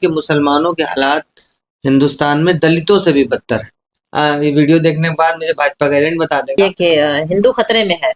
कि मुसलमानों के हालात हिंदुस्तान में दलितों से भी बदतर है। ये वीडियो देखने के बाद मुझे भाजपा का एजेंट बता देगा ये कि हिंदू खतरे में है।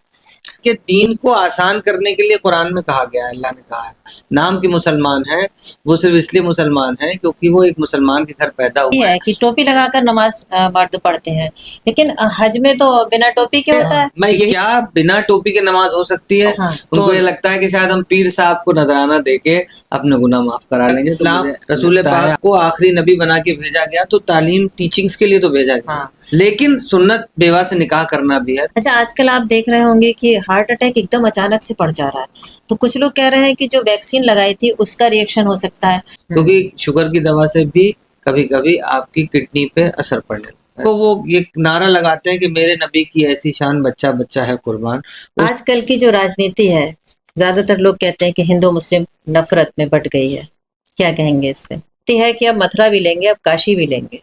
कि दीन को आसान करने के लिए कुरान में कहा गया है, अल्लाह ने कहा है नाम के मुसलमान है, वो सिर्फ इसलिए मुसलमान है क्योंकि वो एक मुसलमान के घर पैदा ये हुआ है। है कि टोपी लगाकर नमाज मर्द पढ़ते हैं, लेकिन हज में तो बिना टोपी के होता है। मैं ये क्या बिना टोपी के नमाज हो सकती है? हाँ। उनको ये लगता है कि शायद हम पीर साहब को नजराना देके अपने गुनाह माफ करा लेंगे। इस्लाम रसूल पाक को आखिरी नबी बना के भेजा गया तो तालीम टीचिंग्स के लिए तो भेजा गया। हाँ। लेकिन सुन्नत बेवा से निकाह करना भी है। अच्छा, आजकल आप देख रहे होंगे कि हार्ट अटैक एकदम अचानक से पड़ जा रहा है, तो कुछ लोग कह रहे हैं कि जो वैक्सीन लगाई थी उसका रिएक्शन हो सकता है, क्योंकि शुगर की दवा से भी कभी कभी आपकी किडनी पे असर पड़ने लगता है। तो वो ये नारा लगाते हैं कि मेरे नबी की ऐसी शान, बच्चा बच्चा है कुर्बान। आजकल की जो राजनीति है, ज्यादातर लोग कहते हैं कि हिंदू मुस्लिम नफरत में बट गई है। क्या कहेंगे इस पे? है कि अब मथुरा भी लेंगे, अब काशी भी लेंगे।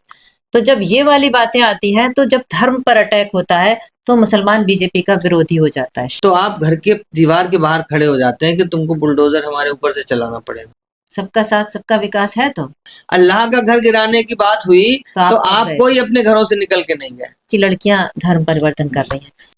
तो जब ये वाली बातें आती हैं, तो जब धर्म पर अटैक होता है तो मुसलमान बीजेपी का विरोधी हो जाता है। तो आप घर के दीवार के बाहर खड़े हो जाते हैं कि तुमको बुलडोजर हमारे ऊपर से चलाना पड़ेगा। सबका साथ सबका विकास है तो अल्लाह का घर गिराने की बात हुई तो आप कोई अपने घरों से निकल के नहीं गए कि लड़कियां धर्म परिवर्तन कर रही हैं।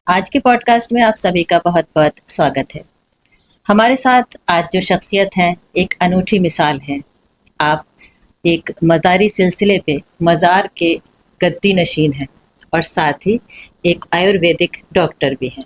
आज के पॉडकास्ट में आप सभी का बहुत बहुत स्वागत है। हमारे साथ आज जो शख्सियत है, एक अनूठी मिसाल है। आप एक मज़ारी सिलसिले पे मज़ार के गद्दी नशीन हैं और साथ ही एक आयुर्वेदिक डॉक्टर भी हैं।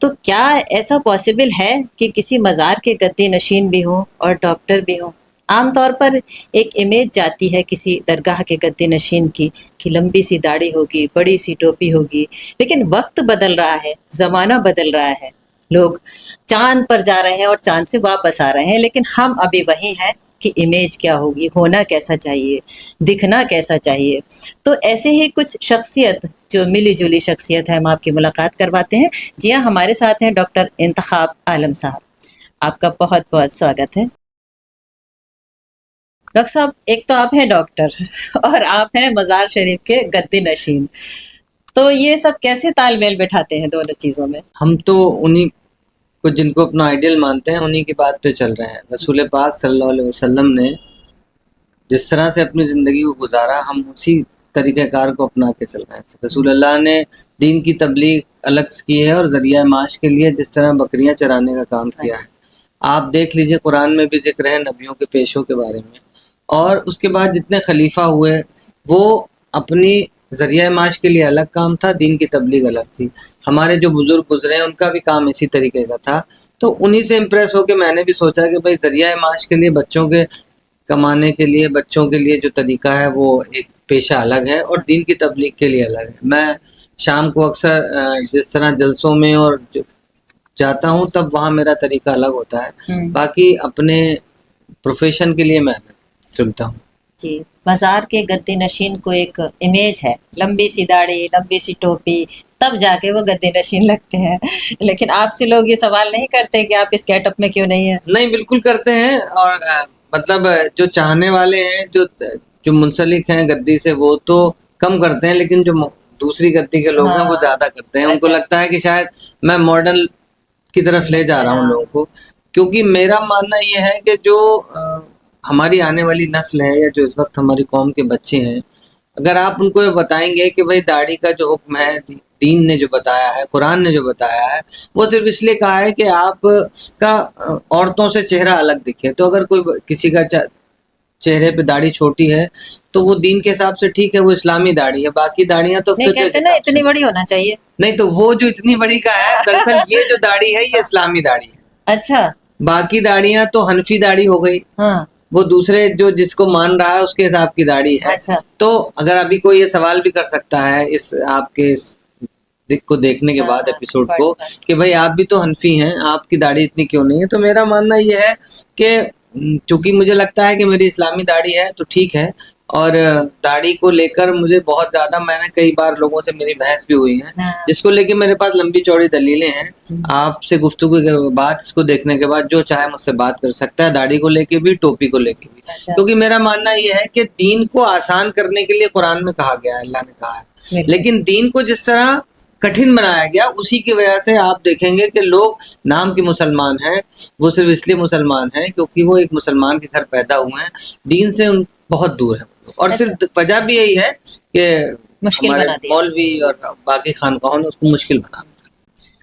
तो क्या ऐसा पॉसिबल है कि किसी मज़ार के गद्दी नशीन भी हों और डॉक्टर भी हों? आमतौर पर एक इमेज जाती है किसी दरगाह के गद्दी नशीन की कि लंबी सी दाढ़ी होगी, बड़ी सी टोपी होगी, लेकिन वक्त बदल रहा है, ज़माना बदल रहा है, लोग चांद पर जा रहे हैं और चांद से वापस आ रहे हैं, लेकिन हम अभी वही हैं कि इमेज क्या होगी, होना कैसा चाहिए, दिखना कैसा चाहिए। तो ऐसे ही कुछ शख्सियत जो मिली जुली शख्सियत है, हम आपकी मुलाकात करवाते हैं। जी हाँ, हमारे साथ हैं डॉक्टर इंतखाब आलम साहब। आपका बहुत बहुत स्वागत है। डॉक्टर साहब, एक तो आप हैं डॉक्टर और आप हैं मज़ार शरीफ के गद्दी नशीन, तो ये सब कैसे तालमेल बिठाते हैं दोनों चीज़ों में? हम तो उन्हीं को जिनको अपना आइडियल मानते हैं उन्हीं की बात पे चल रहे हैं। रसूल पाक सल्लल्लाहु अलैहि वसल्लम ने जिस तरह से अपनी ज़िंदगी को गुजारा, हम उसी तरीक़ेकार को अपना के चल रहे हैं। रसूल अल्लाह ने दीन की तबलीग अलग की है और ज़रिया माश के लिए जिस तरह बकरियां चराने का काम किया है, आप देख लीजिए कुरान में भी जिक्र है नबियों के पेशों के बारे में। और उसके बाद जितने खलीफा हुए वो अपनी ज़रिया माश के लिए अलग काम था, दीन की तबलीग अलग थी। हमारे जो बुज़ुर्ग गुजरे हैं उनका भी काम इसी तरीके का था। तो उन्हीं से इम्प्रेस होकर मैंने भी सोचा कि भाई ज़रिया माश के लिए बच्चों के कमाने के लिए, बच्चों के लिए जो तरीका है वो एक पेशा अलग है और दीन की तबलीग के लिए अलग है। मैं शाम को अक्सर जिस तरह जलसों में और जाता हूँ तब वहाँ मेरा तरीका अलग होता है। बाकी अपने प्रोफेशन के लिए मैं अलग चुनता हूँ। जी, बाजार के गद्दी नशीन को एक इमेज है, लंबी सी दाढ़ी, लंबी सी टोपी, तब जाके वो गद्दी नशीन लगते हैं। लेकिन आपसे लोग ये सवाल नहीं करते कि आप इस गेटअप में क्यों नहीं है? नहीं, बिल्कुल करते हैं। और मतलब जो चाहने वाले हैं, जो मुंसलिक हैं गद्दी से, वो तो कम करते हैं, लेकिन जो दूसरी गद्दी के लोग हैं वो ज्यादा करते हैं। उनको लगता है कि शायद मैं मॉडर्न की तरफ ले जा रहा हूँ लोगों को। क्योंकि मेरा मानना ये है कि जो हमारी आने वाली नस्ल है या जो इस वक्त हमारी कौम के बच्चे हैं, अगर आप उनको ये बताएंगे कि भाई दाढ़ी का जो हुक्म है दीन ने जो बताया है, कुरान ने जो बताया है, वो सिर्फ इसलिए कहा है कि आप का औरतों से चेहरा अलग दिखे। तो अगर कोई किसी का चेहरे पे दाढ़ी छोटी है तो वो दीन के हिसाब से ठीक है, वो इस्लामी दाढ़ी है। बाकी दाढ़ियां तो नहीं कहते ना इतनी बड़ी होना चाहिए। नहीं, तो वो जो इतनी बड़ी का है, दरअसल ये जो दाढ़ी है ये इस्लामी दाढ़ी है। अच्छा, बाकी दाढ़ियां तो हनफी दाढ़ी हो गई। हाँ, वो दूसरे जो जिसको मान रहा है उसके हिसाब की दाढ़ी है। अच्छा। तो अगर अभी कोई ये सवाल भी कर सकता है इस आपके इस दिक को देखने के बाद एपिसोड को, कि भाई आप भी तो हनफी हैं, आपकी दाढ़ी इतनी क्यों नहीं है, तो मेरा मानना ये है कि चूंकि मुझे लगता है कि मेरी इस्लामी दाढ़ी है तो ठीक है। और दाढ़ी को लेकर मुझे बहुत ज्यादा, मैंने कई बार लोगों से मेरी बहस भी हुई है, जिसको लेके मेरे पास लंबी चौड़ी दलीलें हैं। आपसे गुफ्तगू के बाद, इसको देखने के बाद जो चाहे मुझसे बात कर सकता है, दाढ़ी को लेके भी, टोपी को लेके भी। क्योंकि मेरा मानना यह है कि दीन को आसान करने के लिए कुरान में कहा गया है, अल्लाह ने कहा है, लेकिन दीन को जिस तरह कठिन बनाया गया उसी की वजह से आप देखेंगे कि लोग नाम के मुसलमान हैं, वो सिर्फ इसलिए मुसलमान हैं क्योंकि वो एक मुसलमान के घर पैदा हुए हैं, दीन से उन बहुत दूर है। और सिर्फ वजह भी यही है कि हमारे मौलवी और बाकी खानकाहों ने उसको मुश्किल बना।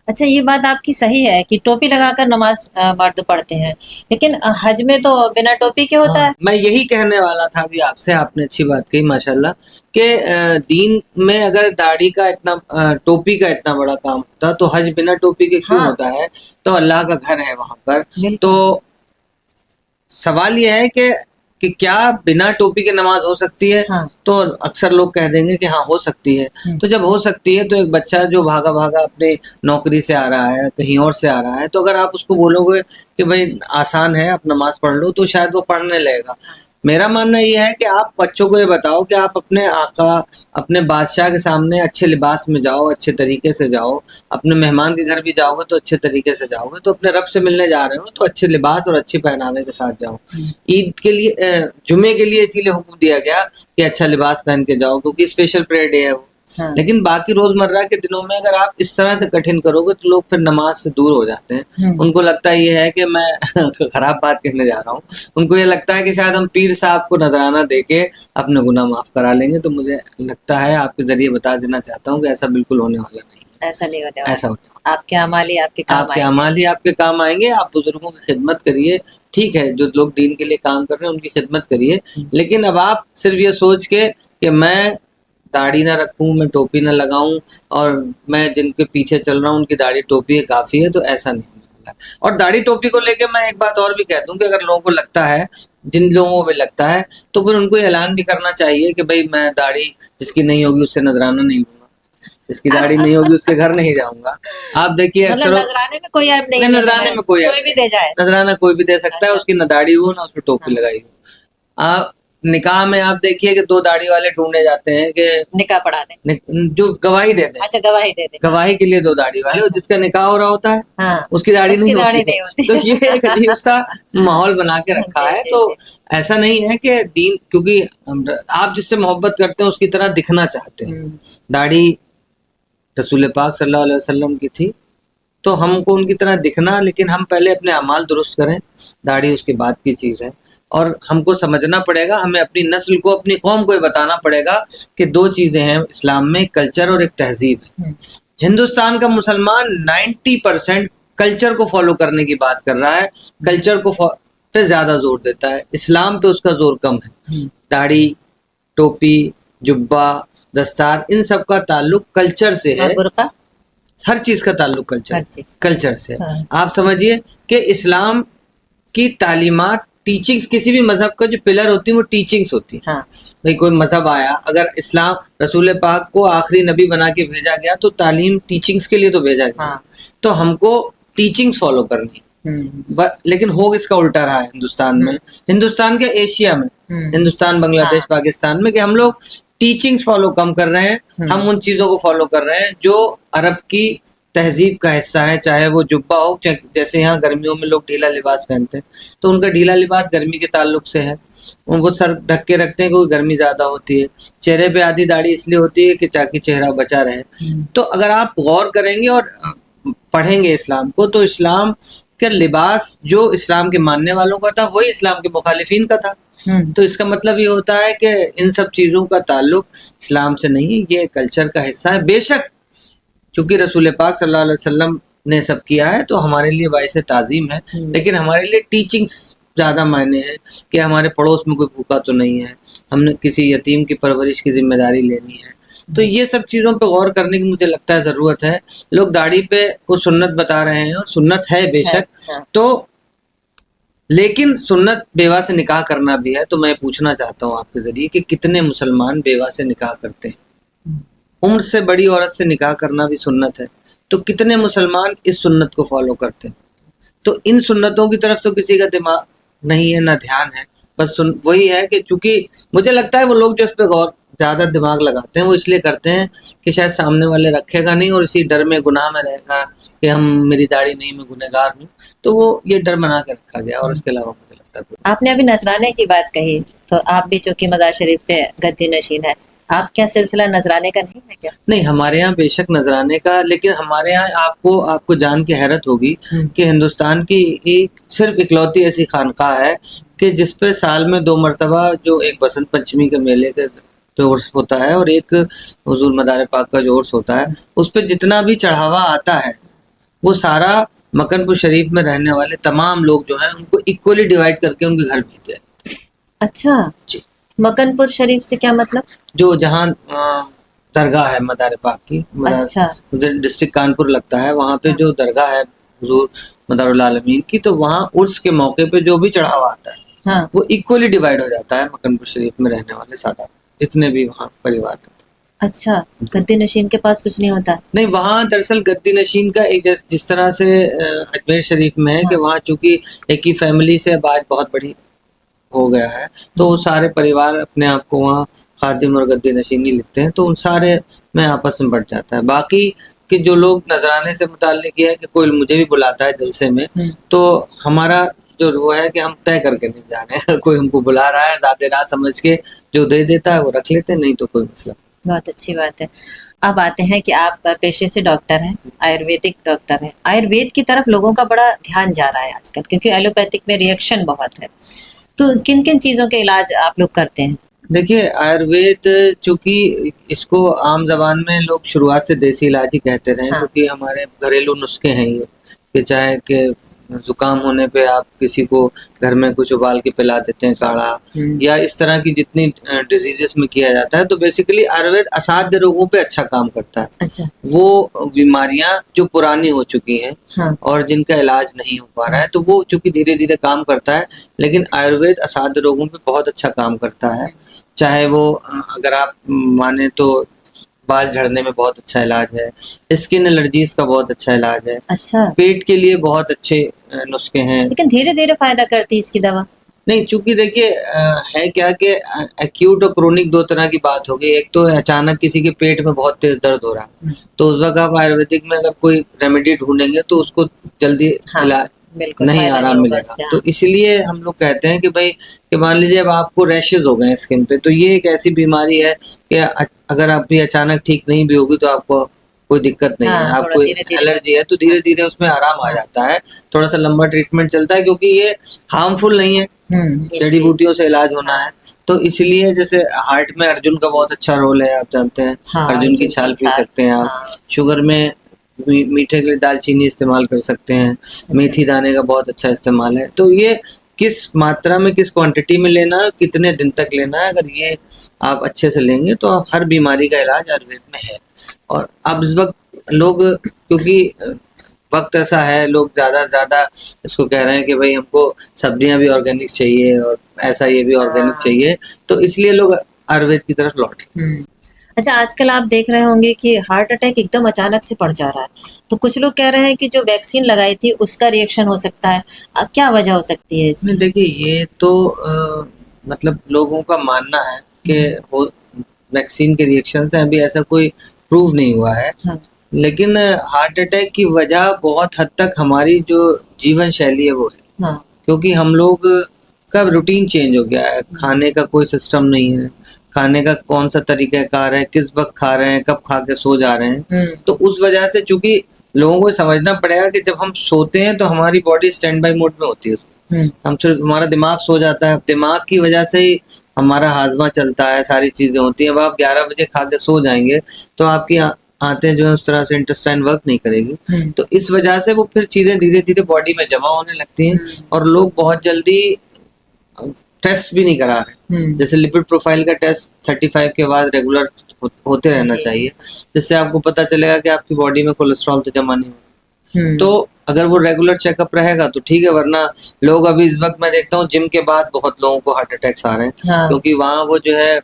अच्छा, ये बात आपकी सही है कि टोपी लगाकर नमाज मर्द पढ़ते हैं, लेकिन हज में तो बिना टोपी के होता है। मैं यही कहने वाला था अभी आपसे, आपने अच्छी बात कही माशाल्लाह, कि दीन में अगर दाढ़ी का इतना, टोपी का इतना बड़ा काम होता तो हज बिना टोपी के क्यों होता है? तो अल्लाह का घर है वहां पर। तो सवाल यह है कि क्या बिना टोपी के नमाज हो सकती है? तो अक्सर लोग कह देंगे कि हाँ हो सकती है। तो जब हो सकती है तो एक बच्चा जो भागा भागा अपने नौकरी से आ रहा है, कहीं और से आ रहा है, तो अगर आप उसको बोलोगे कि भाई आसान है, आप नमाज पढ़ लो, तो शायद वो पढ़ने लगेगा। मेरा मानना यह है कि आप बच्चों को ये बताओ कि आप अपने आका, अपने बादशाह के सामने अच्छे लिबास में जाओ, अच्छे तरीके से जाओ। अपने मेहमान के घर भी जाओगे तो अच्छे तरीके से जाओगे। तो अपने रब से मिलने जा रहे हो तो अच्छे लिबास और अच्छे पहनावे के साथ जाओ। ईद के लिए, जुमे के लिए इसीलिए हुक्म दिया गया कि अच्छा लिबास पहन के जाओ, क्योंकि स्पेशल प्रेयर डे है वो। लेकिन बाकी रोजमर्रा के दिनों में अगर आप इस तरह से कठिन करोगे तो लोग फिर नमाज से दूर हो जाते हैं। उनको लगता ये है कि मैं खराब बात कहने जा रहा हूँ, उनको ये लगता है कि शायद हम पीर साहब को नजराना देके अपने गुनाह माफ करा लेंगे। तो मुझे लगता है आपके जरिए बता देना चाहता हूँ कि ऐसा बिल्कुल होने वाला नहीं है। ऐसा नहीं होने वाला। ऐसा होने आपके अमाल ही आपके काम आपके अमाल ही आपके काम आएंगे। आप बुजुर्गों की खिदमत करिए, ठीक है, जो लोग दीन के लिए काम कर रहे हैं उनकी खिदमत करिए, लेकिन अब आप सिर्फ ये सोच के कि मैं दाढ़ी ना रखूं, मैं टोपी ना लगाऊं और मैं जिनके पीछे चल रहा हूं उनकी दाढ़ी टोपी है काफी है, तो ऐसा नहीं होने वाला। और दाढ़ी टोपी को लेके मैं एक बात और भी कह दूं कि अगर लोगों को लगता है, जिन लोगों को लगता है, तो फिर उनको ऐलान भी करना चाहिए कि भाई मैं दाढ़ी जिसकी नहीं होगी उससे नजराना नहीं लूंगा, जिसकी दाढ़ी नहीं होगी उसके घर नहीं जाऊंगा। आप देखिए अक्सर नजराने में कोई ऐप नहीं, नजराने में कोई भी दे जाए, नजराना कोई भी दे सकता है, उसकी न दाढ़ी हो ना उसमें टोपी लगाई हो। आप निकाह में आप देखिए कि 2 दाढ़ी वाले ढूंढे जाते हैं कि निकाह पढ़ा दें, जो गवाही दे दें। अच्छा, गवाही दे दें, गवाही के लिए 2 दाढ़ी वाले। और जिसका निकाह हो रहा होता है उसकी दाढ़ी नहीं होती। तो ये एक अजीब सा माहौल बना के रखा है। तो ऐसा नहीं है कि दीन, क्योंकि आप जिससे मोहब्बत करते हैं उसकी तरह दिखना चाहते हैं। दाढ़ी रसूल पाक सल्लल्लाहु अलैहि वसल्लम की थी, तो हमको उनकी तरह दिखना, लेकिन हम पहले अपने अमाल दुरुस्त करें, दाढ़ी उसके बाद की चीज़ है। और हमको समझना पड़ेगा, हमें अपनी नस्ल को, अपनी कौम को ये बताना पड़ेगा कि 2 चीज़ें हैं इस्लाम में, कल्चर और एक तहजीब है। हिंदुस्तान का मुसलमान 90% कल्चर को फॉलो करने की बात कर रहा है, कल्चर को पे ज़्यादा जोर देता है, इस्लाम पे उसका जोर कम है। दाढ़ी, टोपी, जुब्बा, दस्तार, इन सब का ताल्लुक कल्चर से है। हर चीज़ का ताल्लुक कल्चर से है। आप समझिए कि इस्लाम की तालीमात टीचिंग्स किसी भी मजहब का जो पिलर होती है वो टीचिंग्स होती है। हाँ भाई कोई मजहब आया, अगर इस्लाम रसूल पाक को आखिरी नबी बना के भेजा गया तो तालीम टीचिंग्स के लिए तो भेजा गया। हाँ तो हमको टीचिंग्स फॉलो करनी है। लेकिन हो इसका उल्टा रहा है हिंदुस्तान में, हिंदुस्तान के एशिया में, हिंदुस्तान बांग्लादेश हाँ पाकिस्तान में, कि हम लोग टीचिंग्स फॉलो कम कर रहे हैं। हम उन चीजों को फॉलो कर रहे हैं जो अरब की तहजीब का हिस्सा है, चाहे वो जुब्बा हो, जैसे यहाँ गर्मियों में लोग ढीला लिबास पहनते हैं तो उनका ढीला लिबास गर्मी के ताल्लुक से है, उनको सर ढक के रखते हैं क्योंकि गर्मी ज्यादा होती है। चेहरे पे आधी दाढ़ी इसलिए होती है कि ताकि चेहरा बचा रहे। तो अगर आप गौर करेंगे और पढ़ेंगे इस्लाम को, तो इस्लाम का लिबास जो इस्लाम के मानने वालों का था वही इस्लाम के मुखालिफिन का था। तो इसका मतलब ये होता है कि इन सब चीजों का ताल्लुक इस्लाम से नहीं है, ये कल्चर का हिस्सा है। बेशक चूंकि रसूल पाक सल्लल्लाहु अलैहि वसल्लम ने सब किया है तो हमारे लिए बाइसे ताजीम है, लेकिन हमारे लिए टीचिंग्स ज्यादा मायने हैं कि हमारे पड़ोस में कोई भूखा तो नहीं है, हमने किसी यतीम की परवरिश की जिम्मेदारी लेनी है। तो ये सब चीजों पे गौर करने की मुझे लगता है जरूरत है। लोग दाढ़ी पे कुछ सुन्नत बता रहे हैं और सुन्नत है बेशक, तो लेकिन सुन्नत बेवा से निकाह करना भी है। तो मैं पूछना चाहता हूँ आपके जरिए कि कितने मुसलमान बेवा से निकाह करते हैं? उम्र से बड़ी औरत से निकाह करना भी सुन्नत है, तो कितने मुसलमान इस सुन्नत को फॉलो करते हैं? तो इन सुन्नतों की तरफ तो किसी का दिमाग नहीं है, ना ध्यान है। बस वही है कि चूंकि मुझे लगता है वो लोग जो इस पे गौर ज्यादा दिमाग लगाते हैं वो इसलिए करते हैं कि शायद सामने वाले रखेगा नहीं और इसी डर में गुनाह में रहेगा कि हम मेरी दाढ़ी नहीं, मैं गुनहगार हूँ, तो वो ये डर बना के रखा गया। और उसके अलावा मुझे लगता है आपने अभी नजराने की बात कही, तो आप भी चूंकि मजार शरीफ पे गद्दी नशीन है, आप क्या सिलसिला नजराने का नहीं है क्या? नहीं, हमारे यहाँ बेशक नजराने का, लेकिन हमारे यहाँ आपको जान के हैरत होगी कि हिंदुस्तान की एक सिर्फ इकलौती ऐसी खानकाह है कि जिसपे साल में 2 मरतबा जो एक बसंत पंचमी के मेले के जो उर्स होता है और एक हुजूर मदार पाक का जो उर्स होता है, उस पर जितना भी चढ़ावा आता है वो सारा मकनपुर शरीफ में रहने वाले तमाम लोग जो हैं उनको इक्वली डिवाइड करके उनके घर भेजते हैं। अच्छा जी, मकनपुर शरीफ से क्या मतलब? जो जहाँ दरगाह है मदार पाक की, अच्छा डिस्ट्रिक्ट कानपुर लगता है, वहाँ पे जो दरगाह है हुजूर मदारुल आलमीन की, तो वहाँ उर्स के मौके पे जो भी चढ़ावा आता है हाँ। वो इक्वली डिवाइड हो जाता है मकनपुर शरीफ में रहने वाले सादा जितने भी वहाँ परिवार रहते हैं। अच्छा, गद्दी नशीन के पास कुछ नहीं होता? नहीं, वहाँ दरअसल गद्दी नशीन का एक जिस तरह से अजमेर शरीफ में है कि वहाँ चूंकि एक ही फैमिली से बात बहुत बड़ी हो गया है, तो सारे परिवार अपने आप को वहाँ खादिम और गद्दी नशीनी लिखते हैं, तो उन सारे में आपस में बढ़ जाता है। बाकी कि जो लोग नजराने से मुताल्लिक है कि कोई मुझे भी बुलाता है जलसे में, तो हमारा जो वो है कि हम तय करके नहीं जा रहे हैं। कोई हमको बुला रहा है ज़्यादा राह समझ के जो दे देता है वो रख लेते हैं, नहीं तो कोई मसला। बहुत अच्छी बात है। अब आते हैं कि आप पेशे से डॉक्टर हैं, आयुर्वेदिक डॉक्टर हैं। आयुर्वेद की तरफ लोगों का बड़ा ध्यान जा रहा है आजकल, क्योंकि एलोपैथिक में रिएक्शन बहुत है। तो किन किन चीज़ों के इलाज आप लोग करते हैं? देखिए, आयुर्वेद चूंकि इसको आम जबान में लोग शुरुआत से देसी इलाज ही कहते रहे, क्योंकि हमारे घरेलू नुस्खे हैं ये, कि चाहे कि जुकाम होने पे आप किसी को घर में कुछ उबाल के पिला देते हैं काढ़ा, या इस तरह की जितनी डिजीजेस में किया जाता है, तो बेसिकली आयुर्वेद असाध्य रोगों पे अच्छा काम करता है। अच्छा। वो बीमारियां जो पुरानी हो चुकी हैं हाँ। और जिनका इलाज नहीं हो पा रहा है, तो वो चूंकि धीरे धीरे काम करता है, लेकिन आयुर्वेद असाध्य रोगों पे बहुत अच्छा काम करता है। चाहे वो अगर आप माने तो बाल झड़ने में बहुत अच्छा इलाज है, स्किन एलर्जीज का बहुत अच्छा इलाज है। अच्छा। पेट के लिए बहुत अच्छे नुस्खे हैं। लेकिन धीरे धीरे फायदा करती है इसकी दवा? नहीं, चूंकि देखिए है क्या कि एक्यूट और क्रोनिक 2 तरह की बात हो गई। एक तो अचानक किसी के पेट में बहुत तेज दर्द हो रहा है, तो उस वक्त आप आयुर्वेदिक में अगर कोई रेमेडी ढूंढेंगे तो उसको जल्दी इलाज नहीं आराम मिलेगा। तो इसलिए हम लोग कहते हैं कि भाई कि मान लीजिए अब आपको रैशेज हो गए स्किन पे, तो ये एक ऐसी बीमारी है कि अगर आप भी अचानक ठीक नहीं भी होगी तो आपको कोई दिक्कत नहीं है। आपको एलर्जी है तो धीरे धीरे उसमें आराम आ जाता है। थोड़ा सा लंबा ट्रीटमेंट चलता है क्योंकि ये हार्मफुल नहीं है, जड़ी बूटियों से इलाज होना है। तो इसलिए जैसे हार्ट में अर्जुन का बहुत अच्छा रोल है, आप जानते हैं। अर्जुन की छाल पी सकते हैं आप। शुगर में मीठे के लिए दालचीनी इस्तेमाल कर सकते हैं। मेथी दाने का बहुत अच्छा इस्तेमाल है। तो ये किस मात्रा में, किस क्वांटिटी में लेना है, कितने दिन तक लेना है, अगर ये आप अच्छे से लेंगे तो हर बीमारी का इलाज आयुर्वेद में है। और अब इस वक्त लोग क्योंकि वक्त ऐसा है, लोग ज़्यादा से ज़्यादा इसको कह रहे हैं कि भाई हमको सब्जियां भी ऑर्गेनिक चाहिए और ऐसा ये भी ऑर्गेनिक हाँ। चाहिए, तो इसलिए लोग आयुर्वेद की तरफ लौटे। अच्छा, आजकल आप देख रहे होंगे कि हार्ट अटैक एकदम अचानक से बढ़ जा रहा है, तो कुछ लोग कह रहे हैं कि जो वैक्सीन लगाई थी उसका रिएक्शन हो सकता है। क्या वजह हो सकती है नहीं इसकी? देखिए, ये तो मतलब लोगों का मानना है कि वो वैक्सीन के रिएक्शन से अभी ऐसा कोई प्रूव नहीं हुआ है, हाँ, लेकिन हार्ट अटैक की वजह बहुत हद तक हमारी जो जीवन शैली है वो है, हाँ, क्योंकि हम लोग का रूटीन चेंज हो गया है, खाने का कोई सिस्टम नहीं है, खाने का कौन सा तरीक़ाकार है, किस वक्त खा रहे हैं, कब खा के सो जा रहे हैं, तो उस वजह से चूंकि लोगों को समझना पड़ेगा कि जब हम सोते हैं तो हमारी बॉडी स्टैंड बाई मोड में होती है, हम सिर्फ हमारा दिमाग सो जाता है, दिमाग की वजह से ही हमारा हाजमा चलता है, सारी चीजें होती हैं। अब आप 11 बजे खा के सो जाएंगे तो आपकी आंतें जो है उस तरह से इंटेस्टाइन वर्क नहीं करेगी, तो इस वजह से वो फिर चीजें धीरे धीरे बॉडी में जमा होने लगती हैं और लोग बहुत जल्दी टेस्ट भी नहीं करा रहे। जैसे लिपिड प्रोफाइल का टेस्ट 35 के बाद रेगुलर होते रहना चाहिए, जिससे आपको पता चलेगा कि आपकी बॉडी में कोलेस्ट्रॉल तो जमा नहीं हो। तो अगर वो रेगुलर चेकअप रहेगा तो ठीक है, वरना लोग अभी इस वक्त मैं देखता हूँ जिम के बाद बहुत लोगों को हार्ट अटैक्स आ रहे हैं, हाँ, क्योंकि वहाँ वो जो है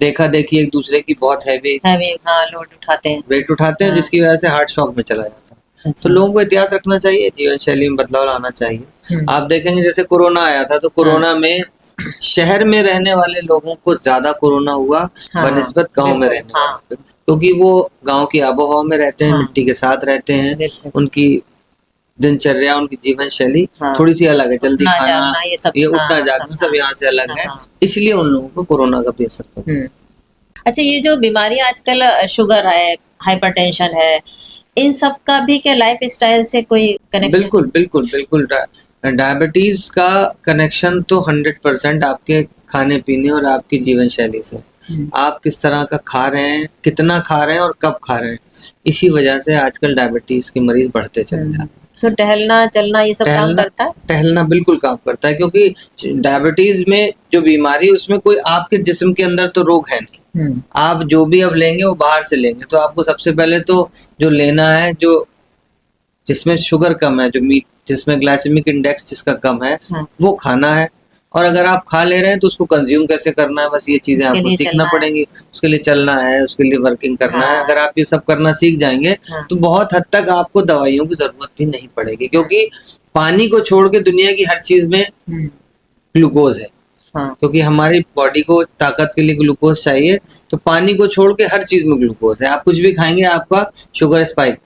देखा देखी एक दूसरे की बहुत हैवी हाँ, लोड उठाते हैं। वेट उठाते हैं, हाँ, जिसकी वजह से हार्ट शॉक में चला जाता है। तो अच्छा, लोगों को एहतियात रखना चाहिए, जीवन शैली में बदलाव लाना चाहिए। आप देखेंगे जैसे कोरोना आया था तो कोरोना में शहर में रहने वाले लोगों को ज्यादा कोरोना हुआ हाँ, बनिस्बत गांव में बिल्कुल, रहने वाले, क्योंकि वो गांव की आबोहवा में रहते हैं, हाँ, मिट्टी के साथ रहते हैं, बिल्कुल, उनकी दिनचर्या, उनकी जीवन शैली हाँ, थोड़ी सी अलग है, जल्दी उठना खाना, जागना ये सब, ये हाँ, उठना सब, जागना सब हाँ, यहाँ से अलग सब, है, हाँ। इसलिए उन लोगों को कोरोना का भी असर पड़ा। अच्छा, ये जो बीमारी आजकल शुगर है, हाइपरटेंशन है, इन सब का भी क्या लाइफ स्टाइल से कोई कनेक्शन? बिल्कुल बिल्कुल बिल्कुल, डायबिटीज का कनेक्शन तो 100% आपके खाने पीने और आपकी जीवन शैली से। आप किस तरह का खा रहे हैं, कितना खा रहे हैं और कब खा रहे हैं, इसी वजह से आजकल डायबिटीज के मरीज बढ़ते चले जा रहे हैं। तो टहलना चलना ये सब काम टहलना करता है? टहलना बिल्कुल काम करता है, क्योंकि डायबिटीज में जो बीमारी उसमें कोई आपके जिस्म के अंदर तो रोग है नहीं, आप जो भी अब लेंगे वो बाहर से लेंगे, तो आपको सबसे पहले तो जो लेना है, जो जिसमें शुगर कम है, जो मीट जिसमें ग्लाइसेमिक इंडेक्स जिसका कम है, हाँ, वो खाना है। और अगर आप खा ले रहे हैं तो उसको कंज्यूम कैसे करना है, बस ये चीजें उसके आपको लिए सीखना चलना है। पड़ेंगी, उसके लिए चलना है, उसके लिए वर्किंग करना है। हाँ, अगर आप ये सब करना सीख जाएंगे हाँ, तो बहुत हद तक आपको दवाइयों की जरूरत भी नहीं पड़ेगी, क्योंकि पानी को छोड़ के दुनिया की हर चीज में ग्लूकोज है, हाँ, क्योंकि हमारी बॉडी को ताकत के लिए ग्लूकोज चाहिए, तो पानी को छोड़ के हर चीज में ग्लूकोज है। आप कुछ भी खाएंगे आपका शुगर स्पाइक,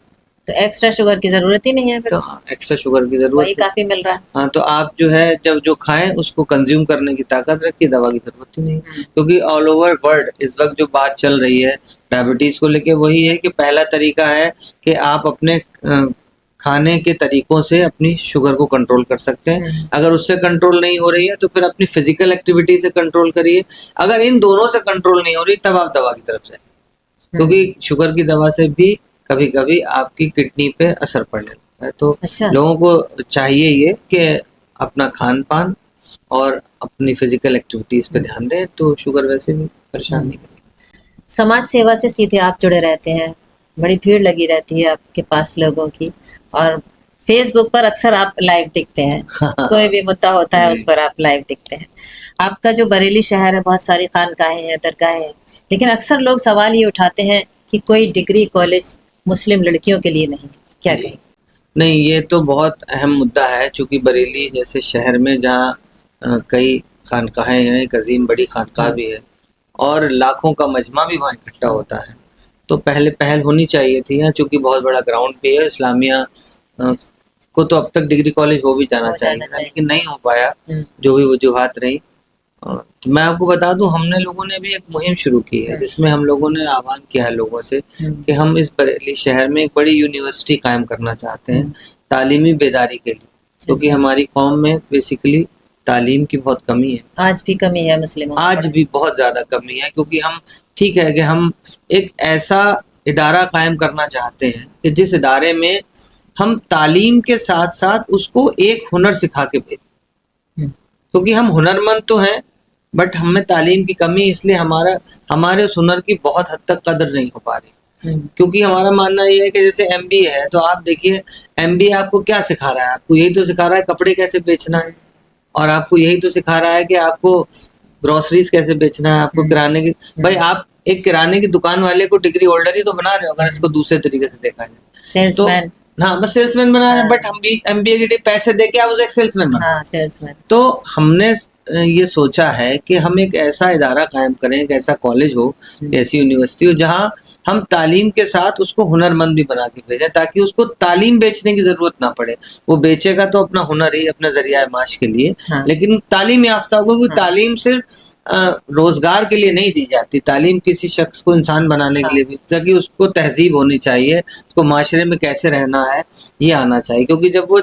तो एक्स्ट्रा शुगर की जरूरत ही नहीं है फिर, तो एक्स्ट्रा शुगर की जरूरत वही है। काफी मिल रहा है। हाँ, तो आप जो है जब जो खाएं उसको कंज्यूम करने की ताकत रखिए, दवा की जरूरत ही नहीं, क्योंकि ऑल ओवर वर्ल्ड इस वक्त जो बात चल रही है डायबिटीज को लेके वही है कि पहला तरीका है कि आप अपने खाने के तरीकों से अपनी शुगर को कंट्रोल कर सकते हैं। अगर उससे कंट्रोल नहीं हो रही है तो फिर अपनी फिजिकल एक्टिविटी से कंट्रोल करिए। अगर इन दोनों से कंट्रोल नहीं हो रही तब आप दवा की तरफ जाए, क्योंकि शुगर की दवा से भी कभी कभी आपकी किडनी पे असर पड़ने लगता है। तो अच्छा, लोगों को चाहिए ये कि अपना खान पान और अपनी फिजिकल एक्टिविटीज पे ध्यान दें, तो शुगर वैसे भी परेशान नहीं करेगी। समाज सेवा से सीधे आप जुड़े रहते हैं, बड़ी भीड़ लगी रहती है आपके पास लोगों की, और फेसबुक पर अक्सर आप लाइव दिखते हैं, कोई भी मुद्दा होता है उस पर आप लाइव दिखते हैं। आपका जो बरेली शहर है, बहुत सारी खानकाहें हैं, दरगाहें हैं, लेकिन अक्सर लोग सवाल ये उठाते हैं कि कोई डिग्री कॉलेज मुस्लिम लड़कियों के लिए नहीं है, क्या कहें? नहीं, ये तो बहुत अहम मुद्दा है, क्योंकि बरेली जैसे शहर में जहाँ कई खानकाहें हैं, एक अजीम बड़ी खानकाह भी है और लाखों का मजमा भी वहाँ इकट्ठा होता है, तो पहले पहल होनी चाहिए थी यहाँ, चूंकि बहुत बड़ा ग्राउंड भी है। इस्लामिया को तो अब तक डिग्री कॉलेज हो भी जाना चाहिए, लेकिन नहीं हो पाया, जो भी वजूहात रही। तो मैं आपको बता दूं, हमने लोगों ने भी एक मुहिम शुरू की है, जिसमें हम लोगों ने आह्वान किया है लोगों से कि हम इस बरेली शहर में एक बड़ी यूनिवर्सिटी कायम करना चाहते हैं तालीमी बेदारी के लिए, क्योंकि हमारी कौम में बेसिकली तालीम की बहुत कमी है। आज भी कमी है मुस्लिमों में, आज भी बहुत ज्यादा कमी है, क्योंकि हम ठीक है कि हम एक ऐसा इदारा कायम करना चाहते हैं कि जिस इदारे में हम तालीम के साथ साथ उसको एक हुनर सिखा के भेजें, क्योंकि हम हुनरमंद तो हैं बट हमें तालीम की कमी, इसलिए हमारे उस हुनर की बहुत हद तक कदर नहीं हो पा रही। क्योंकि हमारा मानना ये है कि जैसे एमबीए है, तो आप देखिए एमबीए आपको क्या सिखा रहा है, आपको यही तो सिखा रहा है कपड़े कैसे बेचना है, और आपको यही तो सिखा रहा है कि आपको ग्रोसरीज कैसे बेचना है, आपको किराने की, भाई आप एक किराने की दुकान वाले को डिग्री होल्डर ही तो बना रहे हो अगर इसको दूसरे तरीके से देखा जाए तो। सेल्समैन। हाँ, बस सेल्समैन बना रहे हैं, बट हम भी एमबीए के लिए पैसे दे के आप उसे एक सेल्समैन बना रहे हैं। हाँ, सेल्समैन। तो हमने ये सोचा है कि हम एक ऐसा इदारा कायम करें, एक ऐसा कॉलेज हो, ऐसी यूनिवर्सिटी हो जहां हम तालीम के साथ उसको हुनरमंद भी बना के भेजें, ताकि उसको तालीम बेचने की जरूरत ना पड़े। वो बेचेगा तो अपना हुनर ही, अपना जरिया माश के लिए, हाँ। लेकिन तालीम याफ्ता होगा, क्योंकि तालीम सिर्फ रोजगार के लिए नहीं दी जाती, तालीम किसी शख्स को इंसान बनाने के लिए भी, ताकि उसको तहजीब होनी चाहिए, उसको माशरे में कैसे रहना है ये आना चाहिए। क्योंकि जब वो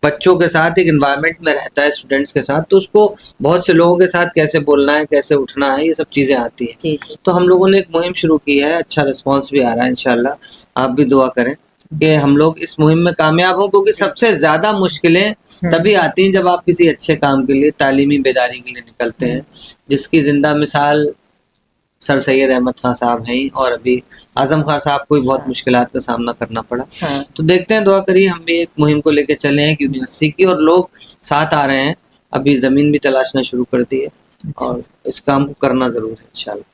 बच्चों के साथ एक एनवायरनमेंट में रहता है, स्टूडेंट्स के साथ, तो उसको बहुत से लोगों के साथ कैसे बोलना है, कैसे उठना है, ये सब चीजें आती हैं। जी। तो हम लोगों ने एक मुहिम शुरू की है, अच्छा रिस्पांस भी आ रहा है, इंशाल्लाह आप भी दुआ करें कि हम लोग इस मुहिम में कामयाब हों, क्योंकि सबसे ज्यादा मुश्किलें तभी आती हैं जब आप किसी अच्छे काम के लिए, तालीमी बेदारी के लिए निकलते हैं, जिसकी जिंदा मिसाल सर सैयद अहमद खान साहब हैं, और अभी आजम खान साहब को भी बहुत मुश्किलात का सामना करना पड़ा। तो देखते हैं, दुआ करिए हम भी एक मुहिम को लेकर चले हैं यूनिवर्सिटी की, और लोग साथ आ रहे हैं, अभी जमीन भी तलाशना शुरू कर दी है, और इस काम को करना जरूर है इंशाल्लाह।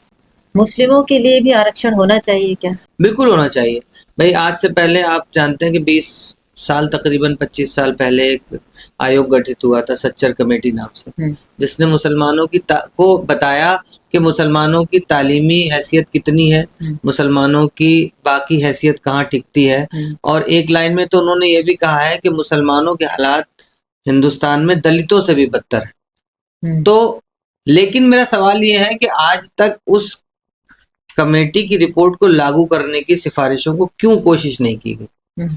मुस्लिमों के लिए भी आरक्षण होना चाहिए क्या? बिल्कुल होना चाहिए भाई। आज से पहले आप जानते हैं कि 20 साल, तकरीबन 25 साल पहले एक आयोग गठित हुआ था सच्चर कमेटी नाम से, जिसने मुसलमानों की को बताया कि मुसलमानों की तालीमी हैसियत कितनी है, मुसलमानों की बाकी हैसियत कहाँ टिकती है, और एक लाइन में तो उन्होंने ये भी कहा है कि मुसलमानों के हालात हिंदुस्तान में दलितों से भी बदतर है। तो लेकिन मेरा सवाल ये है कि आज तक उस कमेटी की रिपोर्ट को लागू करने की सिफारिशों को क्यों कोशिश नहीं की गई?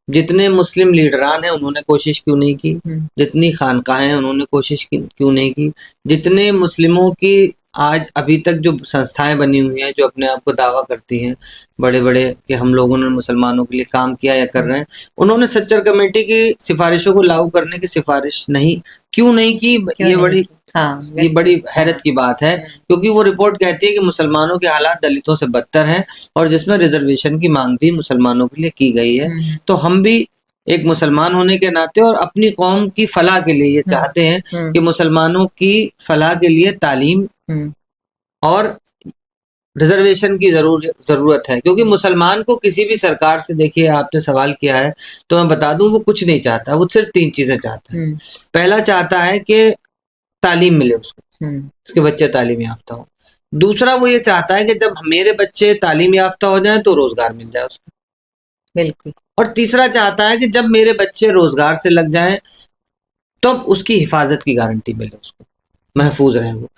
जितने मुस्लिम लीडरान हैं उन्होंने कोशिश क्यों नहीं की? जितनी खानकाहें हैं उन्होंने कोशिश क्यों नहीं की? जितने मुस्लिमों की आज अभी तक जो संस्थाएं बनी हुई हैं, जो अपने आप को दावा करती हैं बड़े बड़े कि हम लोगों ने मुसलमानों के लिए काम किया या कर रहे हैं, उन्होंने सच्चर कमेटी की सिफारिशों को लागू करने की सिफारिश क्यों नहीं की? ये बड़ी हैरत की बात है, क्योंकि वो रिपोर्ट कहती है कि मुसलमानों के हालात दलितों से बदतर हैं, और जिसमें रिजर्वेशन की मांग भी मुसलमानों के लिए की गई है। तो हम भी एक मुसलमान होने के नाते और अपनी कौम की फलाह के लिए ये चाहते हैं कि मुसलमानों की फलाह के लिए तालीम और रिजर्वेशन की जरूरत है। क्योंकि मुसलमान को किसी भी सरकार से, देखिए आपने सवाल किया है तो मैं बता दूं, वो कुछ नहीं चाहता, वो सिर्फ 3 चीजें चाहता है। पहला चाहता है कि तालीम मिले उसको, उसके बच्चे तालीम याफ्ता हो। दूसरा वो ये चाहता है कि जब मेरे बच्चे तालीम याफ्ता हो जाएं तो रोजगार मिल जाए उसको, बिल्कुल। और तीसरा चाहता है कि जब मेरे बच्चे रोजगार से लग जाएं तो उसकी हिफाजत की गारंटी मिले उसको, महफूज रहे वो।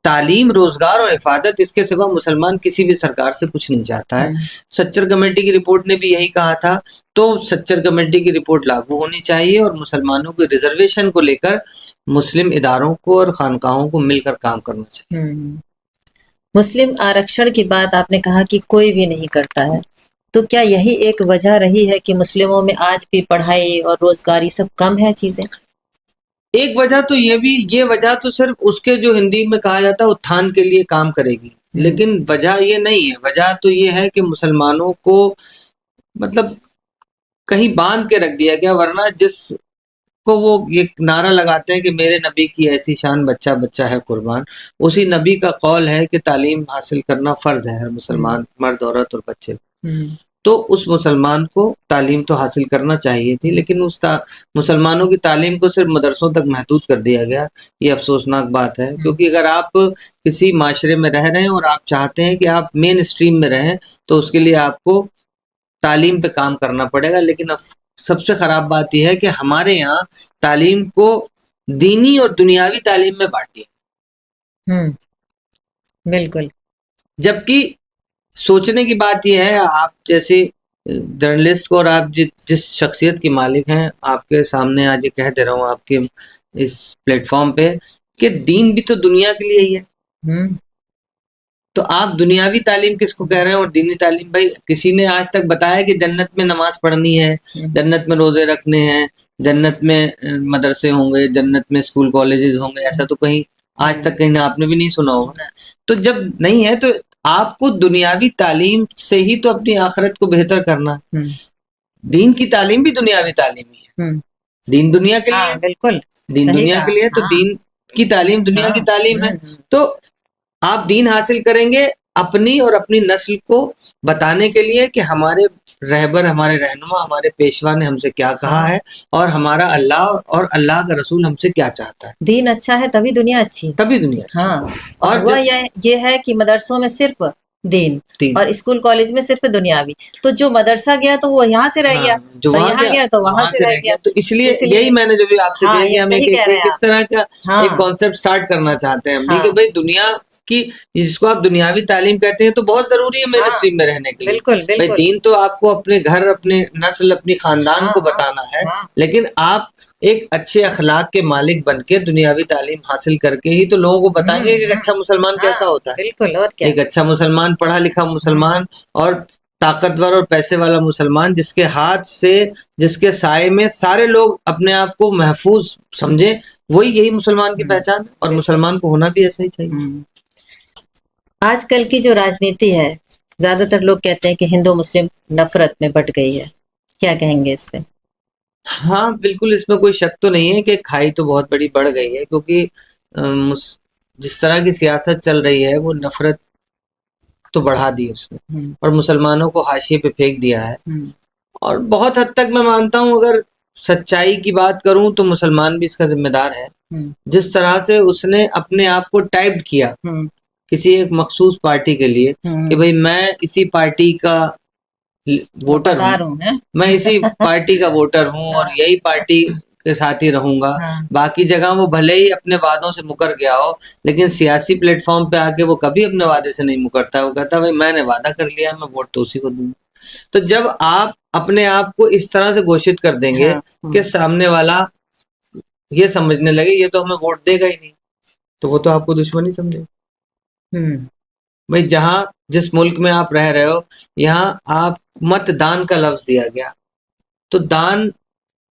तालीम, रोजगार और हिफाजत, इसके सिवा मुसलमान किसी भी सरकार से कुछ नहीं चाहता है। सच्चर कमेटी की रिपोर्ट ने भी यही कहा था। तो सच्चर कमेटी की रिपोर्ट लागू होनी चाहिए, और मुसलमानों के रिजर्वेशन को लेकर मुस्लिम इदारों को और खानकाहों को मिलकर काम करना चाहिए। मुस्लिम आरक्षण की बात आपने कहा कि कोई भी नहीं करता है, तो क्या यही एक वजह रही है कि मुस्लिमों में आज भी पढ़ाई और रोजगार ये सब कम है चीजें? एक वजह तो ये वजह तो सिर्फ उसके, जो हिंदी में कहा जाता है, उत्थान के लिए काम करेगी, लेकिन वजह ये नहीं है। वजह तो ये है कि मुसलमानों को मतलब कहीं बांध के रख दिया गया, वरना जिसको वो ये नारा लगाते हैं कि मेरे नबी की ऐसी शान, बच्चा बच्चा है कुर्बान, उसी नबी का कौल है कि तालीम हासिल करना फर्ज है हर मुसलमान, मर्द, औरत और बच्चे। तो उस मुसलमान को तालीम तो हासिल करना चाहिए थी, लेकिन उस मुसलमानों की तालीम को सिर्फ मदरसों तक महदूद कर दिया गया। ये अफसोसनाक बात है, क्योंकि अगर आप किसी माशरे में रह रहे हैं और आप चाहते हैं कि आप मेन स्ट्रीम में रहें, तो उसके लिए आपको तालीम पे काम करना पड़ेगा। लेकिन सबसे खराब बात यह है कि हमारे यहाँ तालीम को दीनी और दुनियावी तालीम में बांट दिया। बिल्कुल। जबकि सोचने की बात यह है, आप जैसे जर्नलिस्ट को, और आप जिस शख्सियत की मालिक हैं, आपके सामने आज ये कह दे रहा हूँ आपके इस प्लेटफॉर्म पे, कि दीन भी तो दुनिया के लिए ही है। तो आप दुनियावी तालीम किसको कह रहे हैं और दीनी तालीम? भाई किसी ने आज तक बताया कि जन्नत में नमाज पढ़नी है, जन्नत में रोजे रखने हैं, जन्नत में मदरसे होंगे, जन्नत में स्कूल कॉलेजेस होंगे? ऐसा तो कहीं आज तक कहीं आपने भी नहीं सुना होगा। तो जब नहीं है तो आपको दुनियावी तालीम से ही तो अपनी आखिरत को बेहतर करना है। दीन की तालीम भी दुनियावी तालीम ही है। दीन दुनिया के लिए हाँ, बिल्कुल दीन सही दुनिया कहा। के लिए, तो हाँ, दीन की तालीम दुनिया की हाँ, तालीम है। तो आप दीन हासिल करेंगे अपनी और अपनी नस्ल को बताने के लिए कि हमारे रहबर, हमारे रहनुमा, हमारे पेशवा ने हमसे क्या कहा हाँ। है और हमारा अल्लाह और अल्लाह का रसूल हमसे क्या चाहता है, दीन अच्छा है तभी दुनिया अच्छी है। तभी दुनिया अच्छी है। हाँ, और और हुआ जब ये है कि मदरसों में सिर्फ दीन दीन और स्कूल कॉलेज में सिर्फ दुनियावी। तो जो मदरसा गया तो वो यहाँ से रह गया, हाँ, जो और वहां यहाँ गया तो वहां से रह रह गया। गया। तो इसलिए इसलिए यही मैंने जो भी आपसे हाँ, कहा कि ये हम सही कह रहे हैं इस आप। तरह का एक हाँ, कॉन्सेप्ट स्टार्ट करना चाहते हैं हम भी कि हाँ, भाई दुनिया की, जिसको आप दुनियावी तालीम कहते हैं, तो बहुत जरूरी है मेन हाँ, स्ट्रीम में रहने के लिए। बिल्कुल, भाई बिल्कुल। दीन तो आपको अपने घर, अपने नस्ल, अपनी खानदान हाँ, को हाँ, बताना है, हाँ, लेकिन आप एक अच्छे अखलाक के मालिक बन के दुनियावी तालीम हासिल करके ही तो लोगों को बताएंगे कि एक अच्छा मुसलमान कैसा हाँ, होता है। बिल्कुल, और क्या। एक अच्छा मुसलमान, पढ़ा लिखा मुसलमान और ताकतवर और पैसे वाला मुसलमान, जिसके हाथ से, जिसके साए में सारे लोग अपने आप को महफूज समझे, वही यही मुसलमान की पहचान है। और मुसलमान को होना भी ऐसा ही चाहिए। आजकल की जो राजनीति है, ज्यादातर लोग कहते हैं कि हिंदू मुस्लिम नफरत में बट गई है। क्या कहेंगे इस पे? हाँ, बिल्कुल, इसमें कोई शक तो नहीं है कि खाई तो बहुत बड़ी बढ़ गई है, क्योंकि जिस तरह की सियासत चल रही है वो नफरत तो बढ़ा दी उसने और मुसलमानों को हाशिए पे फेंक दिया है। और बहुत हद तक मैं मानता हूँ, अगर सच्चाई की बात करूं तो मुसलमान भी इसका जिम्मेदार है। जिस तरह से उसने अपने आप को टाइप किया किसी एक मखसूस पार्टी के लिए कि भाई मैं इसी पार्टी का वोटर हूँ, मैं इसी पार्टी का वोटर हूँ और यही पार्टी के साथ ही रहूंगा। बाकी जगह वो भले ही अपने वादों से मुकर गया हो, लेकिन सियासी प्लेटफॉर्म पे आके वो कभी अपने वादे से नहीं मुकरता। वो कहता भाई मैंने वादा कर लिया, मैं वोट तो उसी को दूंगा। तो जब आप अपने आप को इस तरह से घोषित कर देंगे कि सामने वाला ये समझने लगे ये तो हमें वोट देगा ही नहीं, तो वो तो आपको दुश्मन ही समझेगा। भाई जहां जिस मुल्क में आप रह रहे हो, यहाँ आप मतदान का लफ्ज दिया गया, तो दान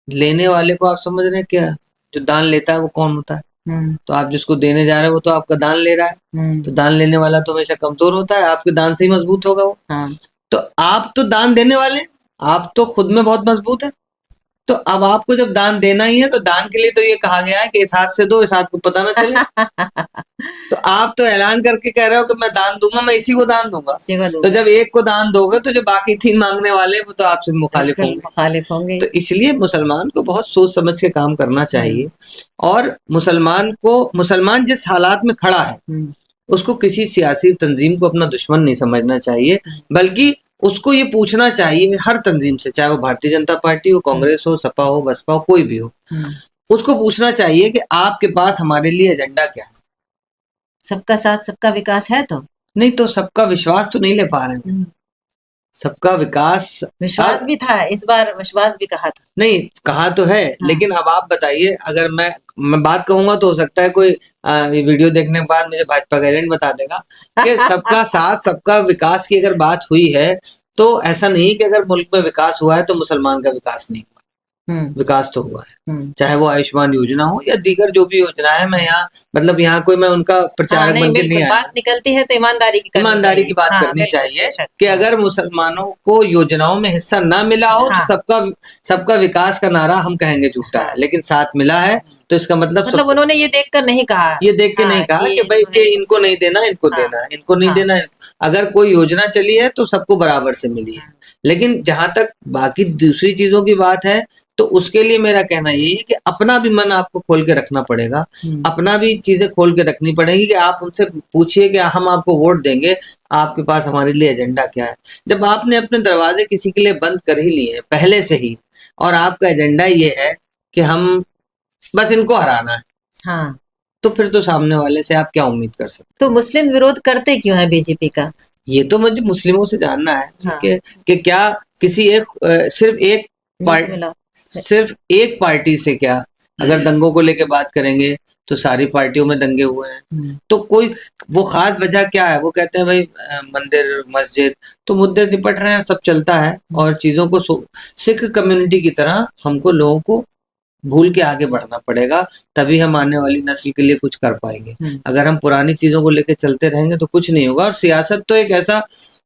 लेने वाले को आप समझ रहे हैं क्या? जो दान लेता है वो कौन होता है? तो आप जिसको देने जा रहे हो वो तो आपका दान ले रहा है। तो दान लेने वाला तो हमेशा कमजोर होता है, आपके दान से ही मजबूत होगा वो। तो आप तो दान देने वाले, आप तो खुद में बहुत मजबूत है। तो अब आपको जब दान देना ही है, तो दान के लिए तो ये कहा गया है कि इस हाथ से दो, इस हाथ को पता ना चले। तो आप तो ऐलान करके कह रहे हो कि मैं दान दूंगा, मैं इसी को दान दूंगा। तो जब एक को दान दोगे तो जो बाकी 3 मांगने वाले वो तो आपसे मुखालिफ होंगे। तो इसलिए मुसलमान को बहुत सोच समझ के काम करना चाहिए। और मुसलमान जिस हालात में खड़ा है, उसको किसी सियासी तंजीम को अपना दुश्मन नहीं समझना चाहिए, बल्कि उसको ये पूछना चाहिए हर तंजीम से, चाहे वो भारतीय जनता पार्टी हो, कांग्रेस हो, सपा हो, बसपा हो, कोई भी हो, उसको पूछना चाहिए कि आपके पास हमारे लिए एजेंडा क्या है। सबका साथ सबका विकास है तो नहीं, तो सबका विश्वास तो नहीं ले पा रहे हैं। सबका विश्वास भी था, इस बार विश्वास भी कहा था। नहीं, कहा तो है, लेकिन अब आप बताइए, अगर मैं बात कहूंगा तो हो सकता है कोई ये वीडियो देखने के बाद मुझे भाजपा का एजेंट बता देगा कि सबका साथ सबका विकास की अगर बात हुई है, तो ऐसा नहीं कि अगर मुल्क में विकास हुआ है तो मुसलमान का विकास नहीं हुआ। विकास तो हुआ है, चाहे वो आयुष्मान योजना हो या दीगर जो भी योजना है। मैं यहाँ मतलब यहाँ कोई मैं उनका प्रचारक बन के नहीं आया। बात निकलती है तो ईमानदारी की बात करनी चाहिए कि अगर मुसलमानों को योजनाओं में हिस्सा ना मिला हो तो सबका विकास का नारा हम कहेंगे झूठा है, लेकिन साथ मिला है तो इसका मतलब उन्होंने ये देखकर नहीं कहा, ये देख के नहीं कहा कि भाई कि इनको नहीं देना, इनको देना है, इनको नहीं देना। अगर कोई योजना चली है तो सबको बराबर से मिली है। लेकिन जहां तक बाकी दूसरी चीजों की बात है, तो उसके लिए मेरा कहना यही है कि अपना भी मन आपको खोल के रखना पड़ेगा, अपना भी चीजें खोल के रखनी पड़ेगी कि आप उनसे पूछिए कि हम आपको वोट देंगे, आपके पास हमारे लिए एजेंडा क्या है। जब आपने अपने दरवाजे किसी के लिए बंद कर ही लिए पहले से ही, और आपका एजेंडा ये है कि हम बस इनको हराना है, हाँ, तो फिर तो सामने वाले से आप क्या उम्मीद कर सकते? तो मुस्लिम विरोध करते क्यों है बीजेपी का? ये तो मुझे मुस्लिमों से जानना है कि क्या किसी सिर्फ एक पार्टी से, क्या अगर दंगों को लेके बात करेंगे तो सारी पार्टियों में दंगे हुए हैं, तो कोई वो खास वजह क्या है? वो कहते हैं भाई मंदिर मस्जिद तो मुद्दे निपट रहे हैं, सब चलता है। और चीजों को सिख कम्युनिटी की तरह हमको लोगों को भूल के आगे बढ़ना पड़ेगा, तभी हम आने वाली नस्ल के लिए कुछ कर पाएंगे। अगर हम पुरानी चीजों को लेकर चलते रहेंगे तो कुछ नहीं होगा। और सियासत तो एक ऐसा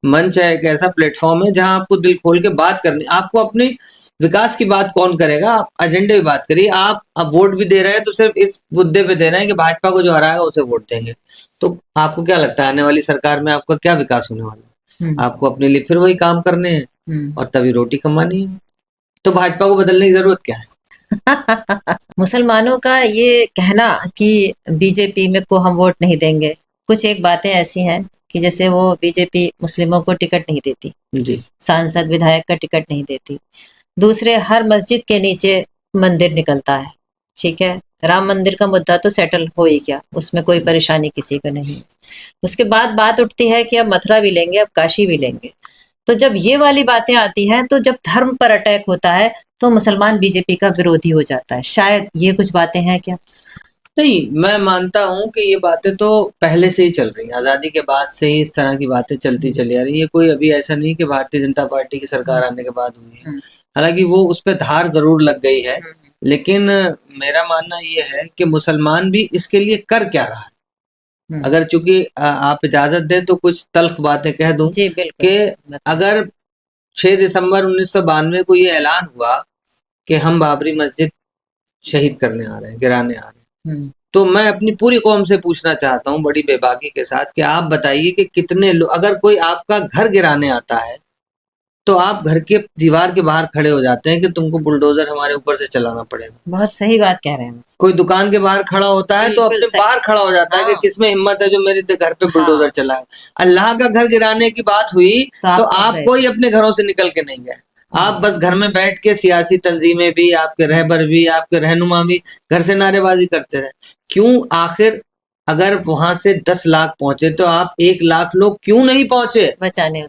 मंच है, एक ऐसा प्लेटफॉर्म है जहां आपको दिल खोल के बात करनी। आपको अपनी विकास की बात कौन करेगा, आप एजेंडे की बात करिए। आप अब वोट भी दे रहे हैं तो सिर्फ इस मुद्दे पे दे रहे हैं कि भाजपा को जो हराएगा उसे वोट देंगे। तो आपको क्या लगता है आने वाली सरकार में आपका क्या विकास होने वाला है? आपको अपने लिए फिर वही काम करने हैं और तभी रोटी कमानी है। तो भाजपा को बदलने की जरूरत क्या है? मुसलमानों का ये कहना कि बीजेपी में को हम वोट नहीं देंगे, कुछ एक बातें ऐसी हैं कि जैसे वो बीजेपी मुस्लिमों को टिकट नहीं देती जी, सांसद विधायक का टिकट नहीं देती। दूसरे, हर मस्जिद के नीचे मंदिर निकलता है, ठीक है। राम मंदिर का मुद्दा तो सेटल हो ही गया, उसमें कोई परेशानी किसी को नहीं। उसके बाद बात उठती है कि अब मथुरा भी लेंगे, अब काशी भी लेंगे। तो जब ये वाली बातें आती हैं, तो जब धर्म पर अटैक होता है तो मुसलमान बीजेपी का विरोधी हो जाता है। शायद ये कुछ बातें हैं क्या? नहीं, मैं मानता हूं कि ये बातें तो पहले से ही चल रही हैं। आजादी के बाद से ही इस तरह की बातें चलती चली आ रही है। ये कोई अभी ऐसा नहीं कि भारतीय जनता पार्टी की सरकार आने के बाद हुई है। हालांकि वो उस पर धार जरूर लग गई है, लेकिन मेरा मानना ये है कि मुसलमान भी इसके लिए कर क्या रहा है। अगर चूंकि आप इजाजत दें तो कुछ तल्ख बातें कह दूं कि अगर 6 दिसंबर 1992 को ये ऐलान हुआ कि हम बाबरी मस्जिद शहीद करने आ रहे हैं, गिराने आ रहे हैं, तो मैं अपनी पूरी कौम से पूछना चाहता हूं बड़ी बेबाकी के साथ कि आप बताइए कि कितने लोग, अगर कोई आपका घर गिराने आता है तो आप घर के दीवार के बाहर खड़े हो जाते हैं कि तुमको बुलडोजर हमारे ऊपर से चलाना पड़ेगा। बहुत सही बात कह रहे हैं। कोई दुकान के बाहर खड़ा होता है तो अपने बाहर खड़ा हो जाता है कि किसमें हिम्मत है जो मेरे घर पे बुलडोजर चलाए। अल्लाह का घर गिराने की बात हुई तो आप कोई अपने घरों से निकल के नहीं गए। आप बस घर में बैठ के सियासी तंजीमें भी, आपके रहबर भी, आपके रहनुमा भी घर से नारेबाजी करते रहे। क्यों? आखिर अगर वहां से 10 लाख पहुंचे तो आप 1 लाख लोग क्यों नहीं पहुंचे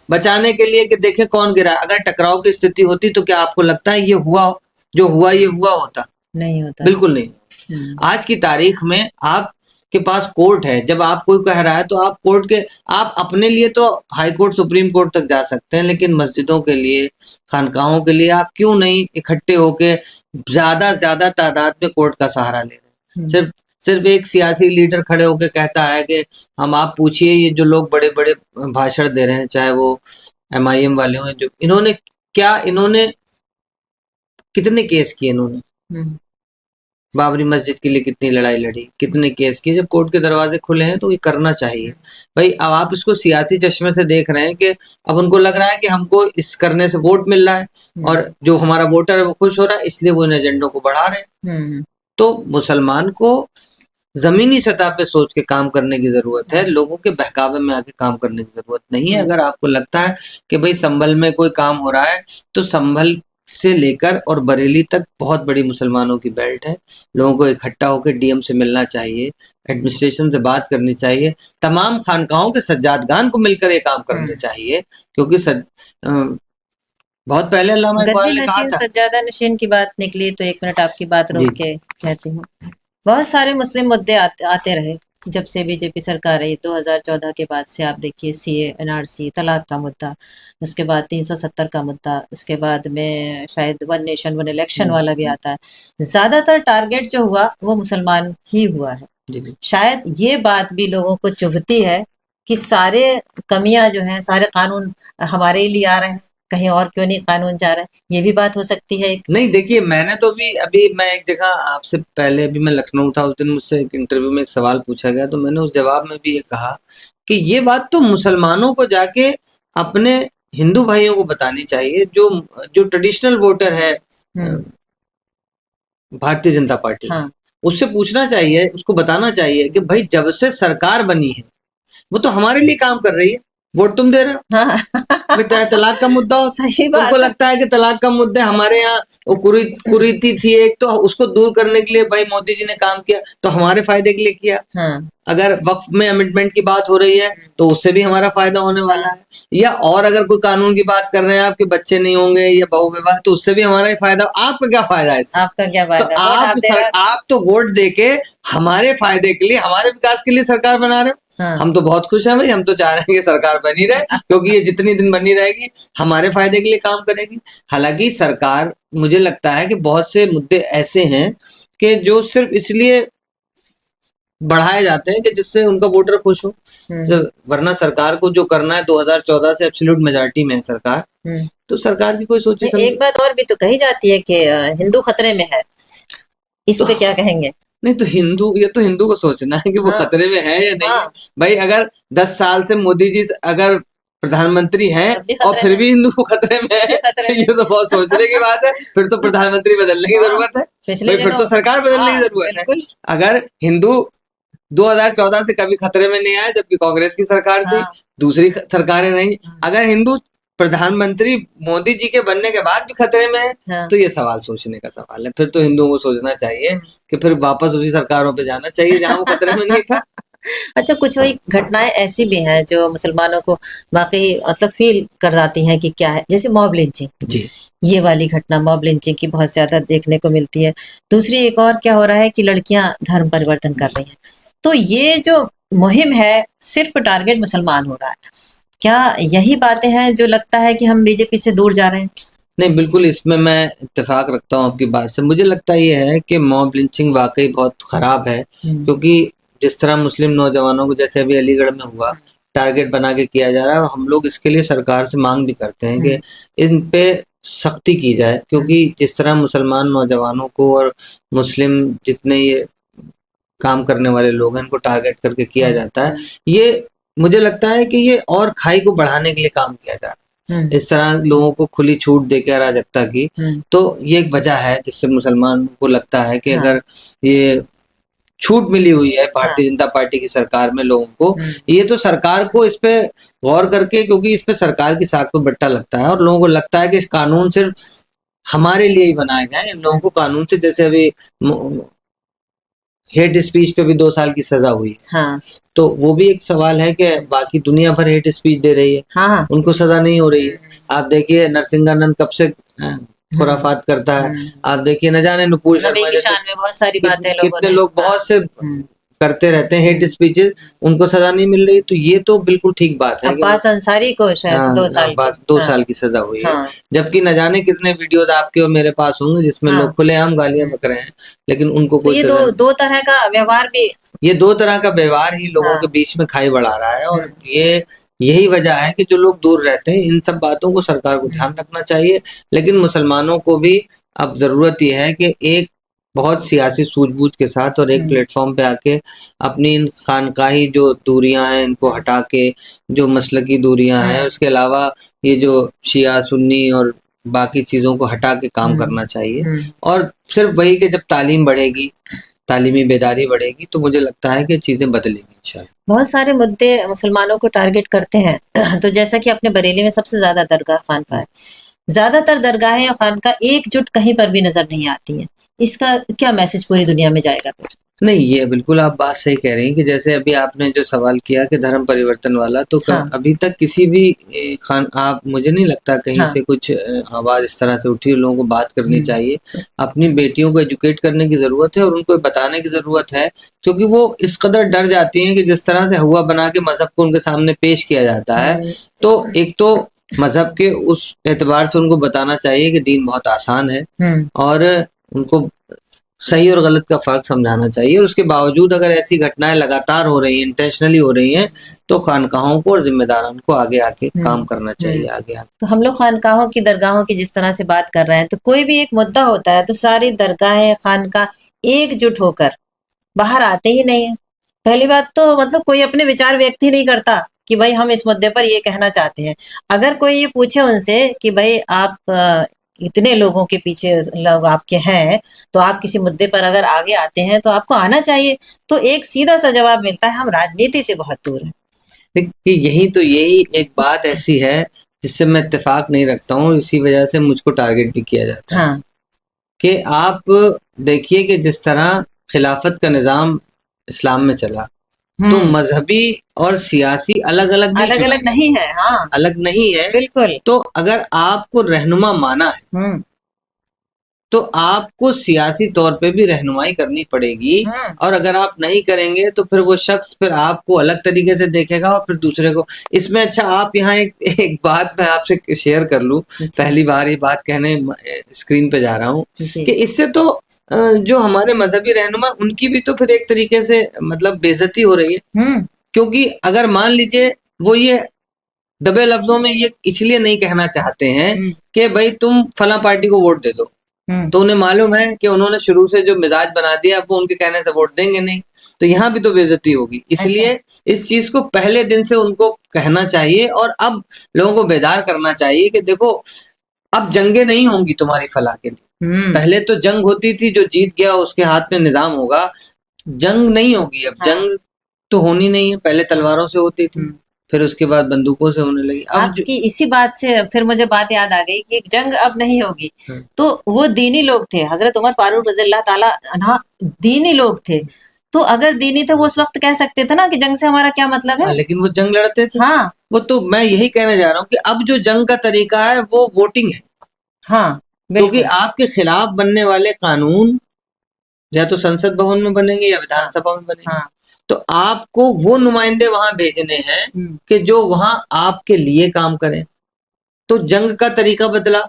बचाने के लिए कि देखें कौन गिरा। अगर टकराव की स्थिति होती तो क्या आपको लगता है ये हुआ, जो हुआ ये हुआ होता? नहीं होता, बिल्कुल नहीं। आज की तारीख में आपके पास कोर्ट है, जब आप कोई कह रहा है तो आप कोर्ट के, आप अपने लिए तो हाई कोर्ट सुप्रीम कोर्ट तक जा सकते हैं, लेकिन मस्जिदों के लिए, खानकाहों के लिए आप क्यों नहीं इकट्ठे होके ज्यादा से ज्यादा तादाद में कोर्ट का सहारा ले रहे हैं? सिर्फ एक सियासी लीडर खड़े होके कहता है कि हम, आप पूछिए ये जो लोग बड़े बड़े भाषण दे रहे हैं, चाहे वो MIM वाले हों, जो इन्होंने कितने केस किए, इन्होंने बाबरी मस्जिद के लिए कितनी लड़ाई लड़ी, कितने केस किए। जब कोर्ट के दरवाजे खुले हैं तो ये करना चाहिए भाई। अब आप इसको सियासी चश्मे से देख रहे हैं कि अब उनको लग रहा है कि हमको इस करने से वोट मिल रहा है और जो हमारा वोटर है वो खुश हो रहा है, इसलिए वो इन एजेंडों को बढ़ा रहे हैं। तो मुसलमान को जमीनी सतह पे सोच के काम करने की जरूरत है, लोगों के बहकावे में आके काम करने की जरूरत नहीं है। अगर आपको लगता है कि भाई संभल में कोई काम हो रहा है तो संभल से लेकर और बरेली तक बहुत बड़ी मुसलमानों की बेल्ट है। लोगों को इकट्ठा होकर DM से मिलना चाहिए, एडमिनिस्ट्रेशन से बात करनी चाहिए, तमाम खानकाहों के सज्जादगान को मिलकर ये काम करने चाहिए। क्योंकि बहुत पहले अल्लामा इकबाल ने कहा था, सज्जादा नशीन की बात निकली तो 1 मिनट आपकी बात रोक के कहती हूँ। बहुत सारे मुस्लिम मुद्दे आते रहे जब से बीजेपी सरकार आई 2014 के बाद से। आप देखिए CA, NRC, तलाक का मुद्दा, उसके बाद 370 का मुद्दा, उसके बाद में शायद 1 नेशन 1 इलेक्शन वाला भी आता है। ज्यादातर टारगेट जो हुआ वो मुसलमान ही हुआ है। शायद ये बात भी लोगों को चुभती है कि सारे कमियां जो हैं, सारे कानून हमारे ही लिए आ रहे हैं, कहीं और क्यों नहीं कानून जा रहा है। ये भी बात हो सकती है। नहीं, देखिए मैंने तो भी अभी मैं एक जगह आपसे पहले, अभी मैं लखनऊ था, उस दिन मुझसे एक इंटरव्यू में एक सवाल पूछा गया तो मैंने उस जवाब में भी ये कहा कि ये बात तो मुसलमानों को जाके अपने हिंदू भाइयों को बतानी चाहिए, जो ट्रेडिशनल वोटर है भारतीय जनता पार्टी, उससे पूछना चाहिए, उसको बताना चाहिए कि भाई जब से सरकार बनी है वो तो हमारे लिए काम कर रही है, वोट तुम दे रहे हो। तलाक का मुद्दा हो, तुमको लगता है कि तलाक का मुद्दा हमारे यहाँ वो कुरीति थी एक, तो उसको दूर करने के लिए भाई मोदी जी ने काम किया, तो हमारे फायदे के लिए किया। अगर वक्फ में अमेंडमेंट की बात हो रही है तो उससे भी हमारा फायदा होने वाला है। या और अगर कोई कानून की बात कर रहे हैं, आपके बच्चे नहीं होंगे या बहु विवाह, तो उससे भी हमारा ही फायदा। आपका क्या फायदा है इससे? आपका क्या फायदा? तो आप तो वोट देके हमारे फायदे के लिए, हमारे विकास के लिए सरकार बना रहे हो। हाँ। हम तो बहुत खुश हैं भाई, हम तो चाह रहे हैं कि सरकार बनी रहे, क्योंकि ये जितनी दिन बनी रहेगी हमारे फायदे के लिए काम करेगी। हालांकि सरकार, मुझे लगता है कि बहुत से मुद्दे ऐसे हैं कि जो सिर्फ इसलिए बढ़ाए जाते हैं कि जिससे उनका वोटर खुश हो। वरना सरकार को जो करना है, 2014 से एब्सोल्यूट मेजॉरिटी में है सरकार, तो सरकार की कोई सोची समझी। एक बात और भी तो कही जाती है कि हिंदू खतरे में है, इस पे क्या कहेंगे? नहीं तो ये तो हिंदू को सोचना है कि वो खतरे में है या नहीं है। भाई अगर 10 साल से मोदी जी अगर प्रधानमंत्री हैं और फिर भी हिंदू को खतरे में है, तो ये तो बहुत सोचने की बात है। फिर तो प्रधानमंत्री बदलने की जरूरत है, फिर तो सरकार बदलने की जरूरत है। अगर हिंदू 2014 से कभी खतरे में नहीं आया, जबकि कांग्रेस की सरकार थी, दूसरी सरकारें नहीं, अगर हिंदू प्रधानमंत्री मोदी जी के बनने के बाद भी खतरे में है, तो ये सवाल सोचने का सवाल है। फिर तो हिंदुओं को सोचना चाहिए कि फिर वापस उसी सरकारों पे जाना चाहिए जहां वो खतरे में नहीं था। अच्छा, कुछ वही घटनाएं ऐसी भी हैं जो मुसलमानों को वाकई मतलब फील कराती हैं कि क्या है, जैसे मॉब लिंचिंग जी, ये वाली घटना मॉब लिंचिंग की बहुत ज्यादा देखने को मिलती है। दूसरी एक और क्या हो रहा है कि लड़कियां धर्म परिवर्तन कर रही हैं। तो ये जो मुहिम है सिर्फ टारगेट मुसलमान हो रहा है, क्या यही बातें हैं जो लगता है कि हम बीजेपी से दूर जा रहे हैं? नहीं, बिल्कुल इसमें मैं इत्तेफाक रखता हूँ आपकी बात से। मुझे लगता ये है कि मॉब लिंचिंग वाकई बहुत खराब है, क्योंकि जिस तरह मुस्लिम नौजवानों को, जैसे अभी अलीगढ़ में हुआ, टारगेट बना के किया जा रहा है, हम लोग इसके लिए सरकार से मांग भी करते हैं कि इन पे सख्ती की जाए। क्योंकि जिस तरह मुसलमान नौजवानों को और मुस्लिम जितने ये काम करने वाले लोग हैं, इनको टारगेट करके किया जाता है, ये मुझे लगता है कि ये और खाई को बढ़ाने के लिए काम किया जा रहा है। इस तरह लोगों को खुली छूट देके अराजकता की, तो ये एक वजह है जिससे मुसलमान को लगता है कि अगर ये छूट मिली हुई है भारतीय जनता पार्टी की सरकार में लोगों को, ये तो सरकार को इस पे गौर करके, क्योंकि इस पे सरकार की साख पे बट्टा लगता है और लोगों को लगता है कि इस कानून सिर्फ हमारे लिए ही बनाए गए। इन लोगों को कानून से, जैसे अभी हेट स्पीच पे भी 2 साल की सजा हुई, तो वो भी एक सवाल है कि बाकी दुनिया भर हेट स्पीच दे रही है, उनको सजा नहीं हो रही है। आप देखिए नरसिंहानंद कब से खुराफात करता है, आप देखिए न जाने नुपुर शर्मा जैसे में बहुत सारी बातें कितने लोग बहुत से करते रहते हैं हेट स्पीचेस, उनको सजा नहीं मिल रही। तो ये तो बिल्कुल ठीक बात है। अब्बास अंसारी को शायद 2 साल की सजा हुई है, जबकि न जाने कितने वीडियोस आपके और मेरे पास होंगे जिसमें लोग खुलेआम गालियां बक रहे हैं, लेकिन उनको कोई ये दो तरह का व्यवहार भी, ये 2 तरह का व्यवहार ही लोगों के बीच में खाई बढ़ा रहा है। और यही वजह है कि जो लोग दूर रहते हैं, इन सब बातों को सरकार को ध्यान रखना चाहिए। लेकिन मुसलमानों को भी अब जरूरत यह है कि एक बहुत सियासी सूझबूझ के साथ और एक प्लेटफॉर्म पे आके अपनी इन खानकाही जो दूरियां हैं इनको हटा के, जो मसलकी दूरियां हैं, उसके अलावा ये जो शिया सुन्नी और बाकी चीजों को हटा के काम करना चाहिए। और सिर्फ वही कि जब तालीम बढ़ेगी, तालीमी बेदारी बढ़ेगी, तो मुझे लगता है कि चीजें बदलेंगी इंशाल्लाह। बहुत सारे मुद्दे मुसलमानों को टारगेट करते हैं। तो जैसा कि अपने बरेली में सबसे ज्यादा दरगाह खानका है, ज्यादातर दरगाहें या खानका एकजुट कहीं पर भी नजर नहीं आती है। इसका क्या मैसेज पूरी दुनिया में जाएगा फिर? नहीं, ये बिल्कुल आप बात सही कह रही हैं कि जैसे अभी आपने जो सवाल किया कि धर्म परिवर्तन वाला, तो अभी तक किसी भी आप, मुझे नहीं लगता कहीं से कुछ आवाज इस तरह से उठी। लोगों को बात करनी चाहिए, अपनी बेटियों को एजुकेट करने की जरूरत है और उनको बताने की जरूरत है, क्योंकि वो इस कदर डर जाती हैं कि जिस तरह से हुआ बना के मजहब को उनके सामने पेश किया जाता है। तो एक तो मजहब के उस एतबार से उनको बताना चाहिए कि दीन बहुत आसान है और उनको सही और गलत का फर्क समझाना चाहिए। और उसके बावजूद अगर ऐसी घटनाएं लगातार हो रही हैं, इंटेंशनली हो रही हैं, तो खानकाहों को और जिम्मेदारों को आगे आके काम करना चाहिए। आगे तो हम लोग खानकाहों की, दरगाहों की जिस तरह से बात कर रहे हैं, तो कोई भी एक मुद्दा होता है तो सारी दरगाहें खानका एकजुट होकर बाहर आते ही नहीं है। पहली बात तो मतलब कोई अपने विचार व्यक्त ही नहीं करता कि भाई हम इस मुद्दे पर ये कहना चाहते हैं। अगर कोई ये पूछे उनसे कि भाई आप इतने लोगों के पीछे लोग आपके हैं, तो आप किसी मुद्दे पर अगर आगे आते हैं तो आपको आना चाहिए, तो एक सीधा सा जवाब मिलता है, हम राजनीति से बहुत दूर हैं। देखिए यही एक बात ऐसी है जिससे मैं इत्तेफाक नहीं रखता हूँ, इसी वजह से मुझको टारगेट भी किया जाता है। कि आप देखिए कि जिस तरह खिलाफत का निजाम इस्लाम में चला, तो मजहबी और सियासी अलग अलग नहीं है। अलग नहीं है, बिल्कुल। तो अगर आपको रहनुमा माना है तो आपको सियासी तौर पे भी रहनुमाई करनी पड़ेगी। और अगर आप नहीं करेंगे तो फिर वो शख्स फिर आपको अलग तरीके से देखेगा और फिर दूसरे को। इसमें अच्छा आप यहाँ एक बात मैं आपसे शेयर कर लूं, पहली बार ये बात कहने स्क्रीन पे जा रहा हूँ कि इससे तो जो हमारे मजहबी रहनुमा उनकी भी तो फिर एक तरीके से मतलब बेइज्जती हो रही है। क्योंकि अगर मान लीजिए वो ये दबे लफ्जों में ये इसलिए नहीं कहना चाहते हैं कि भाई तुम फला पार्टी को वोट दे दो, तो उन्हें मालूम है कि उन्होंने शुरू से जो मिजाज बना दिया अब वो उनके कहने से वोट देंगे नहीं, तो यहाँ भी तो बेइज्जती होगी। इसलिए इस चीज को पहले दिन से उनको कहना चाहिए और अब लोगों को बेदार करना चाहिए कि देखो अब जंगे नहीं होंगी तुम्हारी फलाह के लिए। पहले तो जंग होती थी, जो जीत गया उसके हाथ में निजाम होगा, जंग नहीं होगी अब। जंग तो होनी नहीं है, पहले तलवारों से होती थी, फिर उसके बाद बंदूकों से होने लगी। अब आपकी इसी बात से फिर मुझे बात याद आ गई कि जंग अब नहीं होगी। तो वो दीनी लोग थे, हजरत उमर फारूक रज़ियल्लाहु ताला अन्हा दीनी लोग थे, तो अगर दीनी थे वो उस वक्त कह सकते थे ना कि जंग से हमारा क्या मतलब है। लेकिन वो जंग लड़ते थे। हाँ, वो तो मैं यही कहने जा रहा हूँ कि अब जो जंग का तरीका है वो वोटिंग है। हाँ, क्योंकि आपके खिलाफ बनने वाले कानून या तो संसद भवन में बनेंगे या विधानसभा में बनेंगे। तो आपको वो नुमाइंदे वहां भेजने हैं कि जो वहां आपके लिए काम करें। तो जंग का तरीका बदला।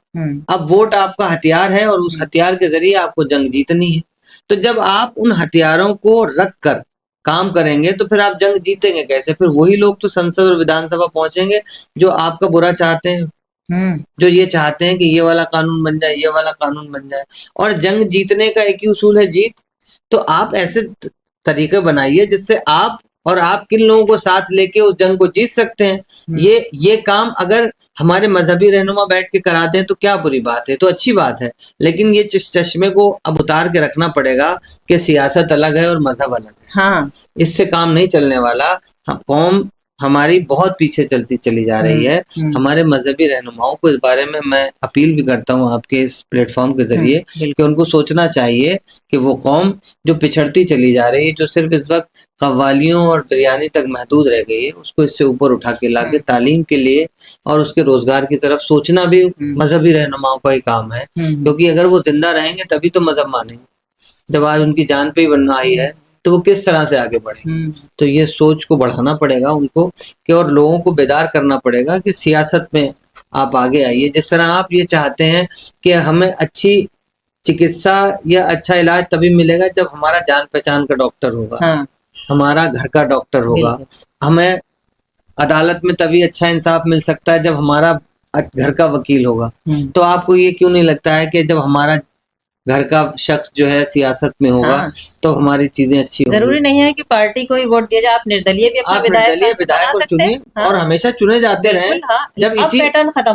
अब वोट आपका हथियार है और उस हथियार के जरिए आपको जंग जीतनी है। तो जब आप उन हथियारों को रख कर काम करेंगे तो फिर आप जंग जीतेंगे कैसे? फिर वही लोग तो संसद और विधानसभा पहुंचेंगे जो आपका बुरा चाहते हैं, जो ये चाहते हैं कि ये वाला कानून बन जाए, ये वाला कानून बन जाए। और जंग जीतने का एक ही उसूल है, जीत। तो आप ऐसे तरीके बनाइए जिससे आप और आप किन लोगों को साथ लेके उस जंग को जीत सकते हैं। ये काम अगर हमारे मजहबी रहनुमा बैठ के करा दें तो क्या बुरी बात है, तो अच्छी बात है। लेकिन ये चश्मे को अब उतार के रखना पड़ेगा कि सियासत अलग है और मजहब अलग है। हाँ। इससे काम नहीं चलने वाला। कौम हमारी बहुत पीछे चलती चली जा रही है। हमारे मजहबी रहनुमाओं को इस बारे में मैं अपील भी करता हूँ आपके इस प्लेटफॉर्म के जरिए कि उनको सोचना चाहिए कि वो कौम जो पिछड़ती चली जा रही है, जो सिर्फ इस वक्त कव्वालियों और बिरयानी तक महदूद रह गई है, उसको इससे ऊपर उठा के लाके तालीम के लिए और उसके रोजगार की तरफ सोचना भी मजहबी रहनुमाओं का ही काम है। क्योंकि अगर वो जिंदा रहेंगे तभी तो मजहब मानेंगे। जब आज उनकी जान पे ही बनना आई है तो वो किस तरह से आगे बढ़े। तो ये सोच को बढ़ाना पड़ेगा उनको कि और लोगों को बेदार करना पड़ेगा कि सियासत में आप आगे आइए। जिस तरह आप ये चाहते हैं कि हमें अच्छी चिकित्सा या अच्छा इलाज तभी मिलेगा जब हमारा जान पहचान का डॉक्टर होगा, हमारा घर का डॉक्टर होगा। हमें अदालत में तभी अच्छा इंसाफ मिल सकता है जब हमारा घर का वकील होगा। तो आपको ये क्यों नहीं लगता है कि जब हमारा घर का शख्स जो है सियासत में होगा तो हमारी चीजें अच्छी होंगी? जरूरी नहीं है कि पार्टी को ही वोट दिया जाए, आप निर्दलीय भी अपना विधायक को चुनिए और हमेशा चुने जाते रहे। जब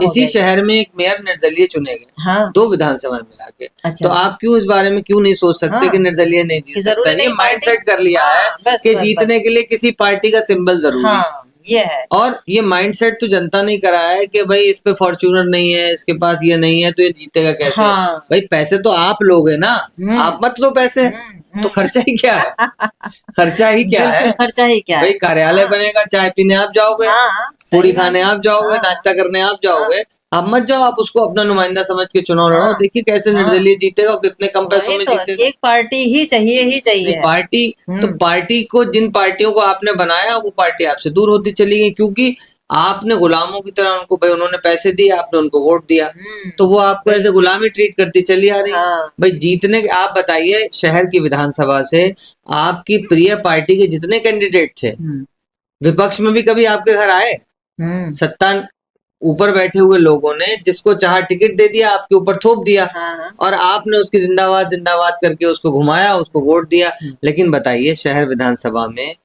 इसी शहर में एक मेयर निर्दलीय चुने गए 2 विधानसभा मिला के, तो आप क्यों इस बारे में क्यों नहीं सोच सकते कि निर्दलीय नहीं जीत सकता? ये माइंड सेट कर लिया है कि जीतने के लिए किसी पार्टी का सिंबल जरूरी है। ये है। और ये माइंडसेट तो जनता ने कराया है कि भाई इस पे फॉर्च्यूनर नहीं है, इसके पास ये नहीं है, तो ये जीतेगा कैसे? भाई पैसे तो आप लोगे ना, आप मत लो पैसे, तो खर्चा ही क्या है? खर्चा ही क्या है? खर्चा ही क्या है? भाई कार्यालय बनेगा, चाय पीने आप जाओगे, पूरी खाने आप जाओगे, नाश्ता करने आप जाओगे। आप मत जाओ, आप उसको अपना नुमाइंदा समझ के चुनाव लड़ो। देखिए कैसे निर्दलीय जीतेगा और कितने कम पैसों में जीतेगा। एक पार्टी ही चाहिए पार्टी। तो पार्टी को, जिन पार्टियों को आपने बनाया वो पार्टी आपसे दूर होती चली गई, क्योंकि आपने गुलामों की तरह उनको, भाई उन्होंने पैसे दिए, आपने उनको वोट दिया, तो वो आपको ऐसे गुलामी ट्रीट करती चली आ रही है। भाई जीतने, आप बताइए शहर की विधानसभा से आपकी प्रिय पार्टी के जितने कैंडिडेट थे, विपक्ष में भी कभी आपके घर आए? सत्ता ऊपर बैठे हुए लोगों ने जिसको चाहा टिकट दे दिया, आपके ऊपर थोप दिया और आपने उसकी जिंदाबाद जिंदाबाद करके उसको घुमाया, उसको वोट दिया। लेकिन बताइए शहर विधानसभा में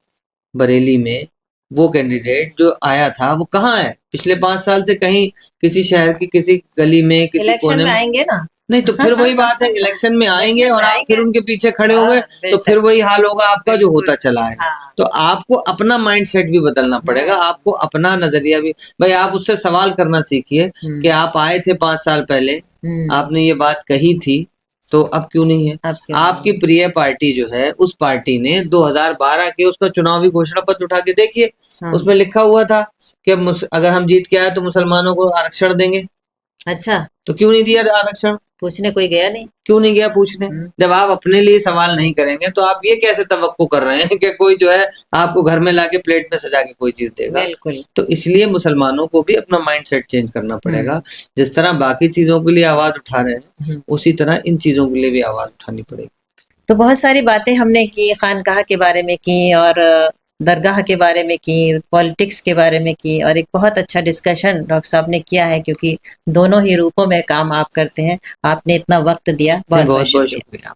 बरेली में वो कैंडिडेट जो आया था वो कहाँ है? पिछले 5 साल से कहीं किसी शहर की किसी गली में, किसी कोने में आएंगे ना। नहीं तो फिर वही बात है, इलेक्शन में आएंगे और आप फिर उनके पीछे खड़े हो गए तो फिर वही हाल होगा आपका जो होता चला है। तो आपको अपना माइंड सेट भी बदलना पड़ेगा, आपको अपना नजरिया भी। भाई आप उससे सवाल करना सीखिए कि आप आए थे 5 साल पहले, आपने ये बात कही थी, तो अब क्यों नहीं है? आपकी प्रिय पार्टी जो है, उस पार्टी ने 2012 के उसका चुनावी घोषणा पत्र उठा के देखिए, उसमें लिखा हुआ था कि अगर हम जीत के आए तो मुसलमानों को आरक्षण देंगे। अच्छा, तो क्यों नहीं दिया आरक्षण? पूछने कोई गया नहीं। क्यों नहीं गया पूछने? जब आप अपने लिए सवाल नहीं करेंगे तो आप ये कैसे तवक्को कर रहे हैं कि कोई जो है आपको घर में लाके प्लेट में सजा के कोई चीज देगा? बिल्कुल। तो इसलिए मुसलमानों को भी अपना माइंड सेट चेंज करना पड़ेगा। जिस तरह बाकी चीजों के लिए आवाज उठा रहे हैं, उसी तरह इन चीजों के लिए भी आवाज उठानी पड़ेगी। तो बहुत सारी बातें हमने की, खानकाह के बारे में की और दरगाह के बारे में की, पॉलिटिक्स के बारे में की, और एक बहुत अच्छा डिस्कशन डॉक्टर साहब ने किया है, क्योंकि दोनों ही रूपों में काम आप करते हैं। आपने इतना वक्त दिया, बहुत बहुत बहुत शुक्रिया। शुक्रिया।